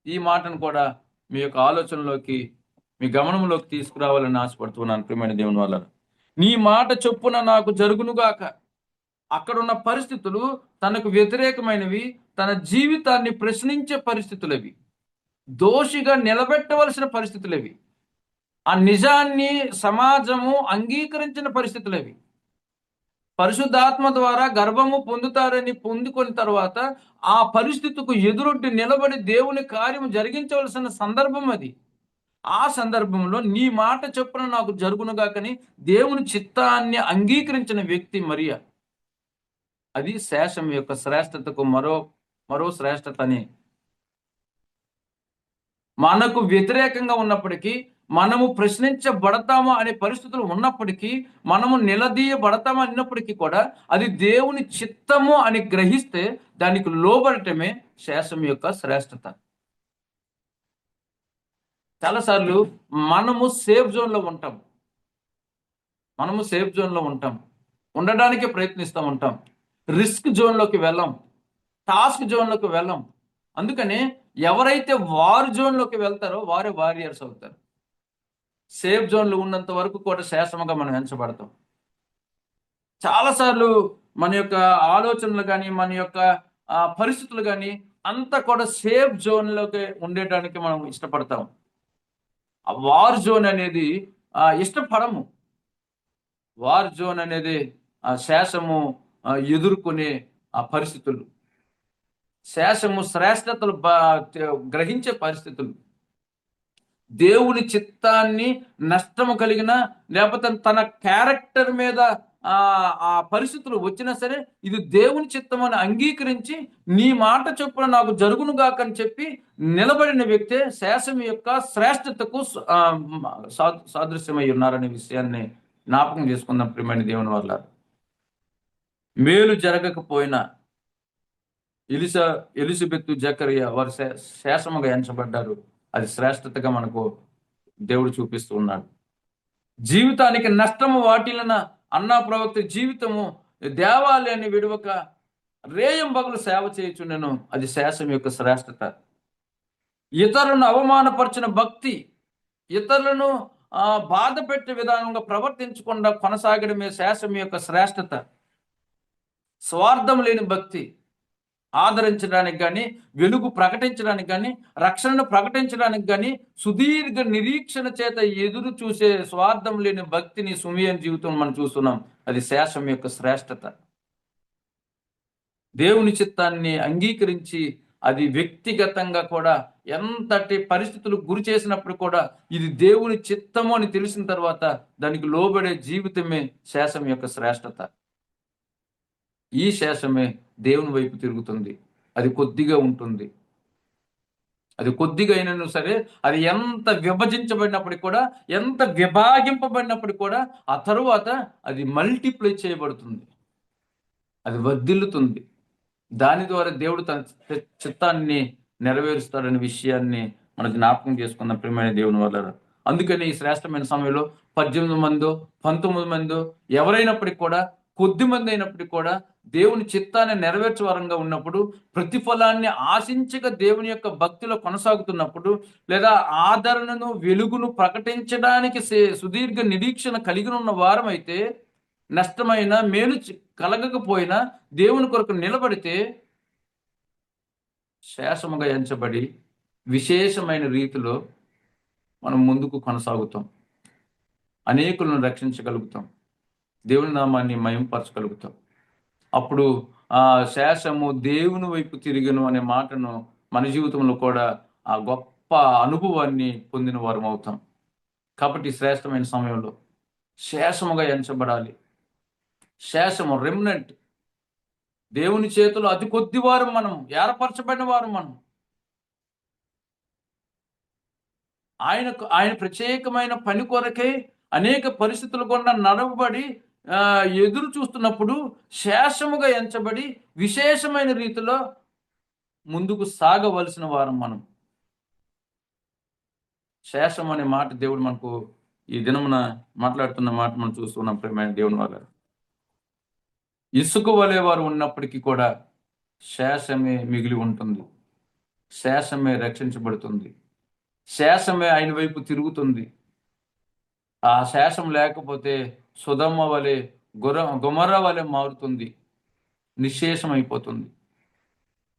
ఈ మాటను కూడా మీ యొక్క ఆలోచనలోకి, మీ గమనంలోకి తీసుకురావాలని ఆశపడుతున్నాను ప్రియమైన దేవుని వాళ్ళారా. నీ మాట చొప్పున నాకు జరుగునుగాక. అక్కడున్న పరిస్థితులు తనకు వ్యతిరేకమైనవి, తన జీవితాన్ని ప్రశ్నించే పరిస్థితులవి, దోషిగా నిలబెట్టవలసిన పరిస్థితులవి, ఆ నిజాన్ని సమాజము అంగీకరించిన పరిస్థితులవి. పరిశుద్ధాత్మ ద్వారా గర్భము పొందుతారని పొందుకొని తర్వాత ఆ పరిస్థితికి ఎదురొడ్డి నిలబడి దేవుని కార్యము జరిగించవలసిన సందర్భం అది. ఆ సందర్భంలో నీ మాట చొప్పున నాకు జరుగునుగాకని దేవుని చిత్తాన్ని అంగీకరించిన వ్యక్తి మరియా. అది శేషం యొక్క శ్రేష్టతకు మరో శ్రేష్టతని. మనకు వ్యతిరేకంగా ఉన్నప్పటికీ, మనము ప్రశ్నించబడతామా అనే పరిస్థితులు ఉన్నప్పటికీ, మనము నిలదీయబడతామా అన్నప్పటికీ కూడా అది దేవుని చిత్తము అని గ్రహిస్తే దానికి లోబడటమే శేషం యొక్క శ్రేష్టత. చాలాసార్లు మనము సేఫ్ జోన్లో ఉంటాం, ఉండడానికి ప్రయత్నిస్తూ ఉంటాం. రిస్క్ జోన్లోకి వెళ్ళాం, టాస్క్ జోన్లోకి వెళ్ళాం. అందుకని ఎవరైతే వార్ జోన్లోకి వెళ్తారో వారే వారియర్స్ అవుతారు. సేఫ్ జోన్లో ఉన్నంత వరకు కూడా శేషముగా మనం ఎంచబడతాం. చాలాసార్లు మన యొక్క ఆలోచనలు కానీ, మన యొక్క పరిస్థితులు కానీ అంతా కూడా సేఫ్ జోన్లోకి ఉండేటానికి మనం ఇష్టపడతాం. ఆ వార్ జోన్ అనేది ఇష్టపడము. వార్ జోన్ అనేది శేషము ఎదుర్కొనే ఆ పరిస్థితులు, శేషము శ్రేష్టతలు గ్రహించే పరిస్థితులు. దేవుని చిత్తాన్ని నష్టము కలిగిన, లేకపోతే తన క్యారెక్టర్ మీద ఆ పరిస్థితులు వచ్చినా సరే ఇది దేవుని చిత్తం అని అంగీకరించి నీ మాట చొప్పున నాకు జరుగునుగాక అని చెప్పి నిలబడిన వ్యక్తే శేషం యొక్క శ్రేష్టతకు సాదృశ్యమై ఉన్నారనే విషయాన్ని జ్ఞాపకం చేసుకుందాం ప్రియమైన దేవుని వల్ల. మేలు జరగకపోయినా ఎలిజబెత్, జకరియా వారు శేషముగా ఎంచబడ్డారు. అది శ్రేష్టతగా మనకు దేవుడు చూపిస్తూ ఉన్నాడు. జీవితానికి నష్టము వాటిల్లిన అన్నా ప్రవక్త జీవితము దేవాలయాన్ని విడవక రేయంబగలు సేవ చేయుచుండెను. అది శేషం యొక్క శ్రేష్టత. ఇతరులను అవమానపరిచిన భక్తి, ఇతరులను బాధ పెట్టే విధానంగా ప్రవర్తించకుండా కొనసాగడమే శేషం యొక్క శ్రేష్టత. స్వార్థం లేని భక్తి, ఆదరించడానికి కానీ, వెలుగు ప్రకటించడానికి కానీ, రక్షణను ప్రకటించడానికి కానీ, సుదీర్ఘ నిరీక్షణ చేత ఎదురు చూసే స్వార్థం లేని భక్తిని సుమియోను జీవితం మనం చూస్తున్నాం. అది శేషం యొక్క శ్రేష్టత. దేవుని చిత్తాన్ని అంగీకరించి అది వ్యక్తిగతంగా కూడా ఎంతటి పరిస్థితులకు గురి చేసినప్పుడు కూడా ఇది దేవుని చిత్తము అని తెలిసిన తర్వాత దానికి లోబడే జీవితమే శేషం యొక్క శ్రేష్టత. ఈ శేషమే దేవుని వైపు తిరుగుతుంది. అది కొద్దిగా ఉంటుంది. అది కొద్దిగా అయినను సరే, అది ఎంత విభజించబడినప్పటికి కూడా, ఎంత విభాగింపబడినప్పటికి కూడా ఆ తరువాత అది మల్టిప్లై చేయబడుతుంది, అది వర్ధిల్లుతుంది. దాని ద్వారా దేవుడు తన చిత్తాన్ని నెరవేరుస్తాడనే విషయాన్ని మనం జ్ఞాపకం చేసుకున్న ప్రియమైన దేవుని వల్ల. అందుకని ఈ శ్రేష్టమైన సమయంలో 18 మందో 19 మందో ఎవరైనప్పటికీ కూడా, కొద్ది మంది అయినప్పటికీ కూడా దేవుని చిత్తాన్ని నెరవేర్చే వారంగా ఉన్నప్పుడు, ప్రతిఫలాన్ని ఆశించక దేవుని యొక్క భక్తిలో కొనసాగుతున్నప్పుడు, లేదా ఆదరణను వెలుగును ప్రకటించడానికి సుదీర్ఘ నిరీక్షణ కలిగి ఉన్న వారమైతే, నష్టమైన మేలు కలగకపోయినా దేవుని కొరకు నిలబడితే శేషముగా ఎంచబడి విశేషమైన రీతిలో మనం ముందుకు కొనసాగుతాం. అనేకులను రక్షించగలుగుతాం. దేవుని నామాన్ని మహింపరచగలుగుతాం. అప్పుడు ఆ శేషము దేవుని వైపు తిరిగను అనే మాటను మన జీవితంలో కూడా ఆ గొప్ప అనుభవాన్ని పొందిన వారం అవుతాం. కాబట్టి శ్రేష్టమైన సమయంలో శేషముగా ఎంచబడాలి. శేషము, రెమ్నెంట్, దేవుని చేతిలో అతి కొద్ది వారు మనం, ఏర్పరచబడిన వారు మనం. ఆయన ప్రత్యేకమైన పని కొరకై అనేక పరిస్థితులు గుండా నడవబడి ఎదురు చూస్తున్నప్పుడు శేషముగా ఎంచబడి విశేషమైన రీతిలో ముందుకు సాగవలసిన వారం మనం. శేషం అనే మాట దేవుడు మనకు ఈ దినమున మాట్లాడుతున్న మాట మనం చూస్తున్నాం. ప్రియమైన దేవుని వల్ల ఇసుక వలె వారు ఉన్నప్పటికీ కూడా శేషమే మిగిలి ఉంటుంది. శేషమే రక్షించబడుతుంది. శేషమే ఆయన వైపు తిరుగుతుంది. ఆ శేషం లేకపోతే సుధమ్మ వలె, గొమర్ర వలె మారుతుంది, నిశ్శేషమైపోతుంది.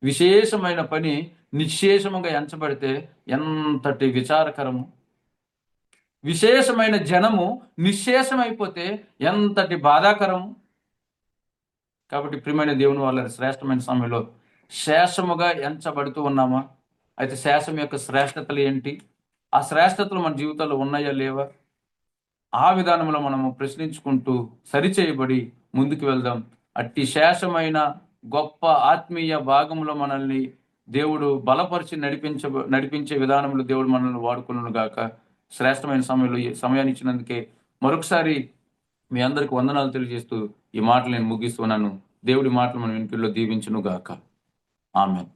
విశేషమైన పని నిశ్శేషముగా ఎంచబడితే ఎంతటి విచారకరము. విశేషమైన జనము నిశ్శేషమైపోతే ఎంతటి బాధాకరము. కాబట్టి ప్రియమైన దేవుని వాళ్ళ శ్రేష్టమైన సమయంలో శేషముగా ఎంచబడుతూ ఉన్నామా? అయితే శేషం యొక్క శ్రేష్టతలు ఏంటి? ఆ శ్రేష్టతలు మన జీవితాల్లో ఉన్నాయా లేవా? ఆ విధానంలో మనము ప్రశ్నించుకుంటూ సరిచేయబడి ముందుకు వెళ్దాం. అట్టి శేషమైన గొప్ప ఆత్మీయ భాగంలో మనల్ని దేవుడు బలపరిచి నడిపించే విధానంలో దేవుడు మనల్ని వాడుకున్నాను గాక. శ్రేష్టమైన సమయంలో ఈ సమయాన్ని ఇచ్చినందుకే మరొకసారి మీ అందరికి వందనాలు తెలియజేస్తూ ఈ మాటలు నేను ముగిస్తున్నాను. దేవుడి మాటలు మన వెనుకల్లో దీవించును గాక. Amen.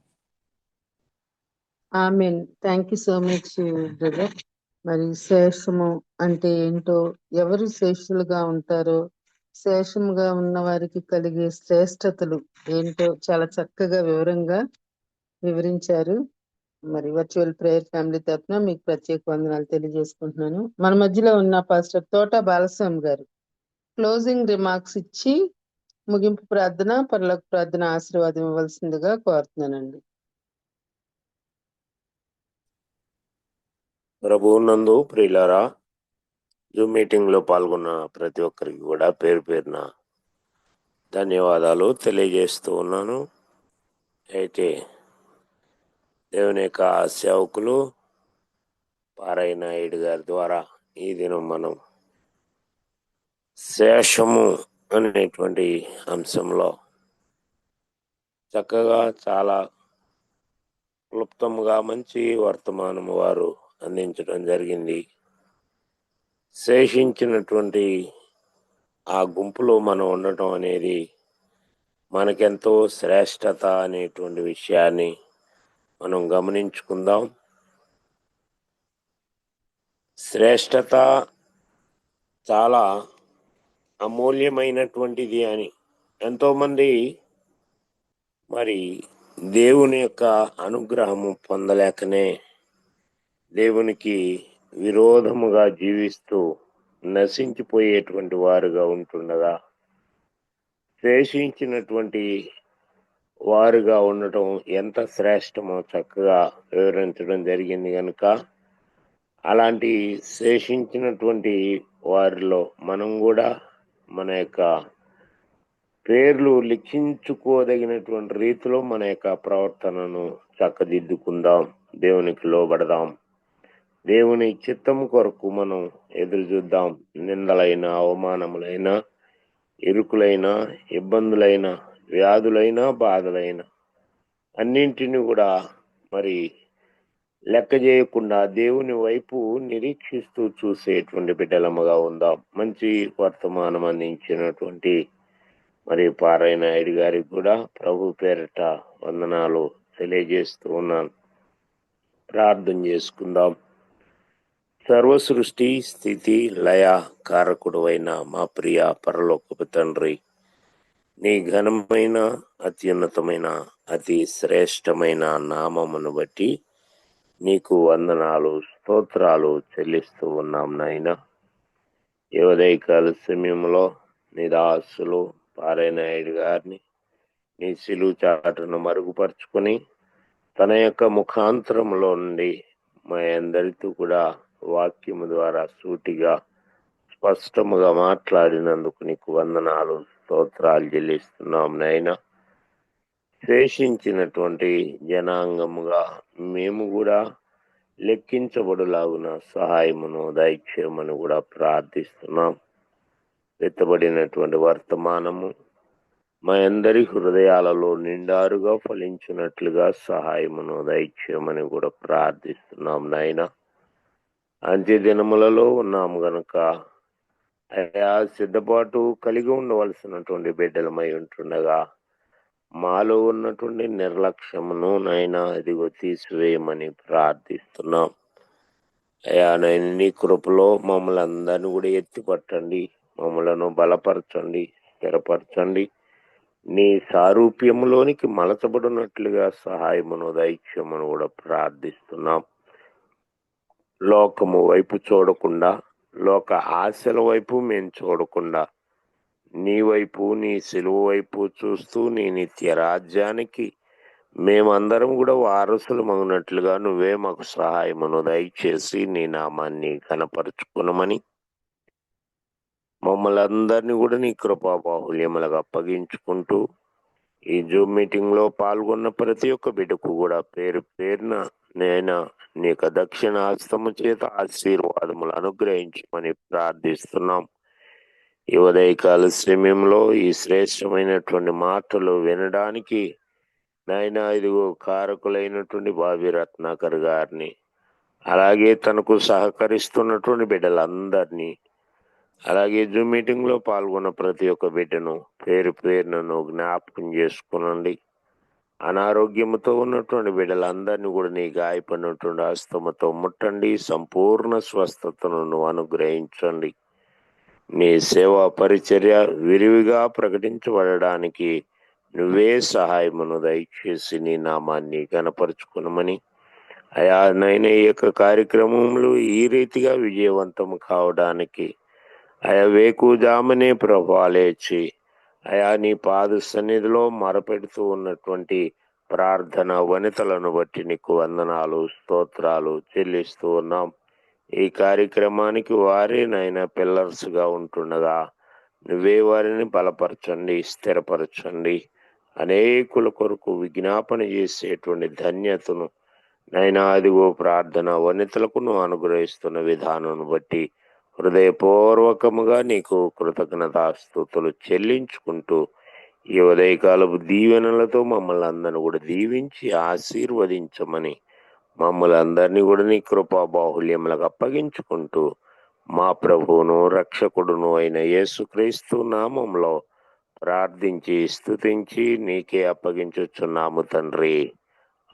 Amen. Thank you so much brother. మరి శేషము అంటే ఏంటో, ఎవరు శేషులుగా ఉంటారో, శేషముగా ఉన్న వారికి కలిగే శ్రేష్టతలు ఏంటో చాలా చక్కగా వివరంగా వివరించారు. మరి వర్చువల్ ప్రేయర్ ఫ్యామిలీ తరఫున మీకు ప్రత్యేక వందనాలు తెలియజేసుకుంటున్నాను. మన మధ్యలో ఉన్న పాస్టర్ తోట బాలస్వామి గారు క్లోజింగ్ రిమార్క్స్ ఇచ్చి ముగింపు ప్రార్థన, పరలోక ప్రార్థన ఆశీర్వాదం ఇవ్వాల్సిందిగా కోరుతున్నానండి. ప్రభువునందు ప్రియులారా, జూమ్ మీటింగ్ లో పాల్గొన్న ప్రతి ఒక్కరికి కూడా పేరు పేరున ధన్యవాదాలు తెలియజేస్తూ ఉన్నాను. అయితే దేవుని యొక్క సేవకులు పారయ్య నాయుడు గారి ద్వారా ఈ దినం మనం శేషము అనేటువంటి అంశంలో చక్కగా చాలా క్లుప్తంగా మంచి వర్తమానము వారు అందించడం జరిగింది. శేషించినటువంటి ఆ గుంపులో మనం ఉండటం అనేది మనకెంతో శ్రేష్టత అనేటువంటి విషయాన్ని మనం గమనించుకుందాం. శ్రేష్టత చాలా అమూల్యమైనటువంటిది అని ఎంతోమంది మరి దేవుని యొక్క అనుగ్రహము పొందలేకనే దేవునికి విరోధముగా జీవిస్తూ నశించిపోయేటువంటి వారుగా ఉంటుండగా శేషించినటువంటి వారుగా ఉండటం ఎంత శ్రేష్టమో చక్కగా వివరించడం జరిగింది కనుక అలాంటి శేషించినటువంటి వారిలో మనం కూడా మన యొక్క పేర్లు లిఖించుకోదగినటువంటి రీతిలో మన యొక్క ప్రవర్తనను చక్కదిద్దుకుందాం, దేవునికి లోబడదాం, దేవుని చిత్తము కొరకు మనం ఎదురు చూద్దాం. నిందలైన, అవమానములైన, ఇరుకులైన, ఇబ్బందులైన, వ్యాధులైన, బాధలైన అన్నింటినీ కూడా మరి లెక్క చేయకుండా దేవుని వైపు నిరీక్షిస్తూ చూసేటువంటి బిడ్డలముగా ఉందాం. మంచి వర్తమానం అందించినటువంటి మరి పారయ్య నాయుడు గారికి కూడా ప్రభు పేరిట వందనాలు తెలియజేస్తూ ఉన్నాను. ప్రార్థన చేసుకుందాం. సర్వ సృష్టి స్థితి లయ కారకుడు అయిన మా ప్రియ పరలోకపు తండ్రి, నీ ఘనమైన అత్యున్నతమైన అతి శ్రేష్టమైన నామమును బట్టి నీకు వందనాలు స్తోత్రాలు చెల్లిస్తూ ఉన్నాం నాయన. ఈ ఉదయకాల సమయంలో నీ దాసులు పారయ్య నాయుడు గారిని నీ సిలువ చాటును మరుగుపరుచుకొని తన యొక్క ముఖాంతరంలో నుండి మా అందరితో కూడా వాక్యము ద్వారా సూటిగా స్పష్టముగా మాట్లాడినందుకు నీకు వందనాలు స్తోత్రాలు చెల్లిస్తున్నాం నాయన. శేషించినటువంటి జనాంగముగా మేము కూడా లెక్కించబడులాగున సహాయమును దైక్షేమను కూడా ప్రార్థిస్తున్నాం. ఎత్తబడినటువంటి వర్తమానము మా అందరి హృదయాలలో నిండారుగా ఫలించినట్లుగా సహాయమును దైక్షేమని కూడా ప్రార్థిస్తున్నాం నాయన. అంత్య దినములలో ఉన్నాము గనక అయా సిద్ధపాటు కలిగి ఉండవలసినటువంటి బిడ్డలమై ఉంటుండగా మాలో ఉన్నటువంటి నిర్లక్ష్యమును నైనా ఇదిగో తీసివేయమని ప్రార్థిస్తున్నాం. అయా నైనా నీ కృపలో మమ్మల్ని అందరినీ కూడా ఎత్తిపట్టండి, మమ్మలను బలపరచండి, స్థిరపరచండి, నీ సారూప్యములోనికి మలచబడినట్లుగా సహాయమును దైత్యమును కూడా ప్రార్థిస్తున్నాం. లోకము వైపు చూడకుండా, లోక ఆశల వైపు మేము చూడకుండా నీ వైపు, నీ సిలువ వైపు చూస్తూ నీ నిత్య రాజ్యానికి మేమందరం కూడా వారసులు మగినట్లుగా నువ్వే మాకు సహాయమును దయచేసి నీ నామాన్ని కనపరుచుకునమని మమ్మల్ని అందరినీ కూడా నీ కృపా బాహుల్యములకు అప్పగించుకుంటూ ఈ జూమ్ మీటింగ్ లో పాల్గొన్న ప్రతి ఒక్క బిడ్డకు కూడా పేరు పేరున నేను నీ యొక్క దక్షిణ హస్తము చేత ఆశీర్వాదములు అనుగ్రహించమని ప్రార్థిస్తున్నాం. ఈ ఉదయకాల సమయంలో ఈ శ్రేష్టమైనటువంటి మాటలు వినడానికి నాయన ఇదిగో కారకులైనటువంటి బాబీ రత్నాకర్ గారిని, అలాగే తనకు సహకరిస్తున్నటువంటి బిడ్డలందరినీ, అలాగే జూమ్ మీటింగ్ లో పాల్గొన్న ప్రతి ఒక్క బిడ్డను పేరు పేరును జ్ఞాపకం చేసుకునండి. అనారోగ్యముతో ఉన్నటువంటి బిడ్డలందరినీ కూడా నీ గాయపడినటువంటి హస్తముతో ముట్టండి, సంపూర్ణ స్వస్థతను నువ్వు అనుగ్రహించండి. నీ సేవా పరిచర్య విరివిగా ప్రకటించబడడానికి నువ్వే సహాయమును దయచేసి నీ నామాన్ని కనపరుచుకునమని అయా నైనా ఈ యొక్క కార్యక్రమంలో ఈ రీతిగా విజయవంతం కావడానికి అయా వేకుజామనే ప్రభాలేచి అయా నీ పాద సన్నిధిలో మొరపెడుతూ ఉన్నటువంటి ప్రార్థన వనితలను బట్టి నీకు వందనాలు స్తోత్రాలు చెల్లిస్తూ ఉన్నాం. ఈ కార్యక్రమానికి వారే నైనా పిల్లర్స్ గా ఉంటుండగా నువ్వే వారిని బలపరచండి, స్థిరపరచండి. అనేకుల కొరకు విజ్ఞాపన చేసేటువంటి ధన్యతను నైనా అదిగో ప్రార్థన వనితలకు నువ్వు అనుగ్రహిస్తున్న విధానం బట్టి హృదయపూర్వకముగా నీకు కృతజ్ఞతాస్తుతులు చెల్లించుకుంటూ ఈ ఉదయకాలపు దీవెనలతో మమ్మల్ని అందరినీ కూడా దీవించి ఆశీర్వదించమని మమ్మల్ని అందరినీ కూడా నీ కృపా బాహుల్యములకు అప్పగించుకుంటూ మా ప్రభువును రక్షకుడును అయిన యేసుక్రీస్తు నామంలో ప్రార్థించి స్తుతించి నీకే అప్పగించుచున్నాము తండ్రి.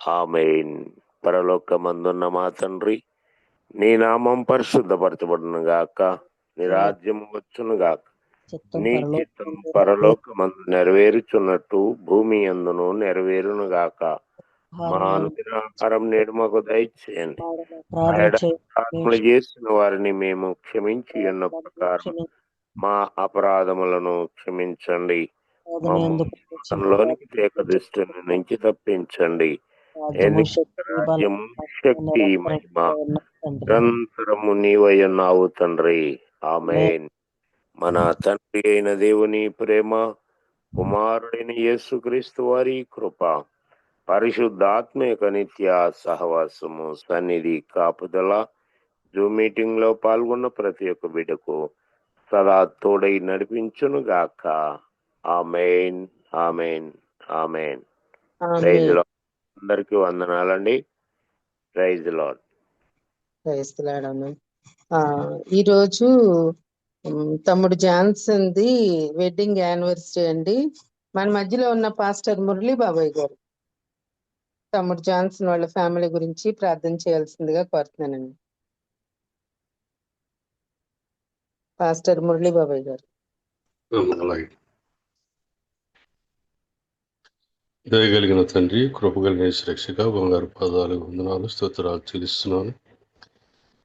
ఆమేన్. పరలోకమందున్న మా తండ్రి, నీ నామం పరిశుద్ధపరచబడును గాక, నీ రాజ్యం వచ్చును గాక, చిత్తం నీ పరలోకమందు చిత్తం నెరవేరు. పరలోకమందు నెరవేరుచున్నట్టు భూమి యందును నెరవేరును గాక. మా ఆహారము అనుదిన ఆహారం నేడు మాకు దయచేయండి. ప్రార్థన అపరాధములు చేసిన వారిని మేము క్షమించి ఉన్న ప్రకారం మా అపరాధములను క్షమించండి. మమ్మల్ని తేక దుష్టుని నుంచి తప్పించండి. రాజ్యము, శక్తి, మహిమ నిరంతరము నీవై ఉన్నావు తండ్రి. ఆమేన్. మన తండ్రి అయిన దేవుని ప్రేమ, కుమారుడైన యేసుక్రీస్తు వారి కృప, పరిశుద్ధాత్మ యొక్క నిత్య సహవాసము, సన్నిధి, కాపుదల జూమ్ మీటింగ్ లో పాల్గొన్న ప్రతి ఒక్క బిడ్డకు సదా తోడై నడిపించును గాక. Amen, amen, amen. Praise amen. Lord. అందరికీ వందనాలండి. Praise Lord. Praise the Lord. Amen. ఈరోజు తమ్ముడు జాన్సన్ ది వెడ్డింగ్ యానివర్సరీ అండి. మన మధ్యలో ఉన్న పాస్టర్ మురళీ బాబాయ్ గారు తమ్ముడు జాన్సన్ వాళ్ళ ఫ్యామిలీ గురించి ప్రార్థన చేయాల్సిందిగా కోరుతున్నానండి. పాస్టర్ మురళీ బాబాయ్ గారు. అలాగే. దయగలిగిన తండ్రి, కృపగలిగిన రక్షక, బంగారు పాదాలు, వందనాలు, స్తోత్రాలు చెల్లిస్తున్నాను.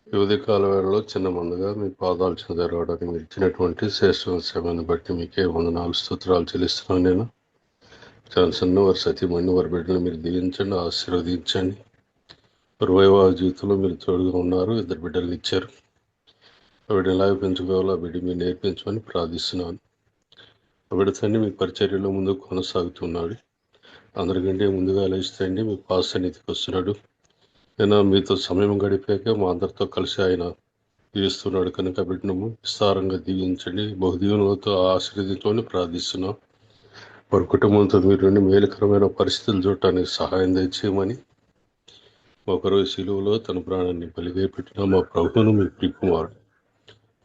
ఈ ఉదయకాల వేళలో చిన్న మందుగా మీ పాదాలు చెందరవడానికి మీరు ఇచ్చినటువంటి శ్రేష్ఠమైన సమయాన్ని బట్టి మీకే వందనాలు, స్తోత్రాలు చెల్లిస్తున్నాను. నేను జాన్సన్ వారి సతీమణి వారి బిడ్డను మీరు దీవించండి, ఆశీర్వదించండి. వారి వైవాహ జీవితంలో మీరు తోడుగా ఉన్నారు. 2 బిడ్డలు ఇచ్చారు. ఆ బిడ్డ ఎలా పెంచుకోవాలో ఆ బిడ్డ మీరు నేర్పించమని ప్రార్థిస్తున్నాను. ఆ బిడ్డ తండ్రి మీ పరిచర్యలో ముందుకు కొనసాగుతున్నాడు. అందరికంటే ముందుగా లేచండి మీ పాస్ సన్నిధికి వస్తున్నాడు. నేను మీతో సమయం గడిపాక మా అందరితో కలిసి ఆయన జీవిస్తున్నాడు కనుక బిడ్డను విస్తారంగా దీవించండి, బహుదీవులతో ఆశీర్వదించమని ప్రార్థిస్తున్నాం. వారి కుటుంబంతో మీరు మేలుకరమైన పరిస్థితులు చూడటానికి సహాయం దయచేయమని, ఒకరోజు శిలువలో తన ప్రాణాన్ని బలిగా పెట్టిన మా ప్రభువును మీ ప్రియకుమారుడు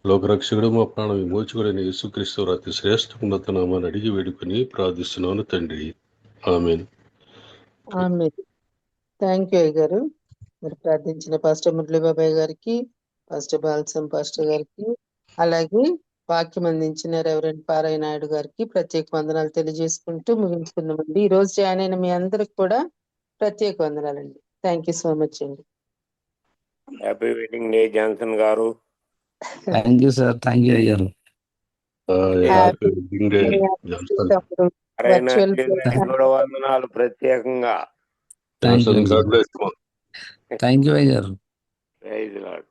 లోకరక్షకుడు మా ప్రాణ విమోచకుడైన యేసుక్రీస్తు అతి శ్రేష్ఠ నామాన్ని అడిగి వేడుకొని ప్రార్థిస్తున్నాను తండ్రి. ఆమేన్. ఆమేన్. థ్యాంక్ యూ అయ్య గారు. మరి ప్రార్థించిన పాస్టర్ మురళీ బాబాయ్ గారికి, పాస్టర్ బాలసం పాస్టర్ గారికి, అలాగే వాక్యం అందించిన రెవరెండ్ పారాయణ నాయుడు గారికి ప్రత్యేక వందనాలు తెలియజేసుకుంటూ ముగించుకుందామండి. ఈ రోజు జాయిన్ అయిన మీ అందరికి కూడా ప్రత్యేక వందనాలండి. థ్యాంక్ యూ సో మచ్ అండి. హ్యాపీ వెడ్డింగ్ డే జాన్సన్ గారు. Thank you sir. Thank you అయ్యారు. Happy wedding day Johnson. Virtual కూడా వందనాలు ప్రత్యేకంగా. Johnson, God bless you. Thank you అయ్యారు. Praise lord.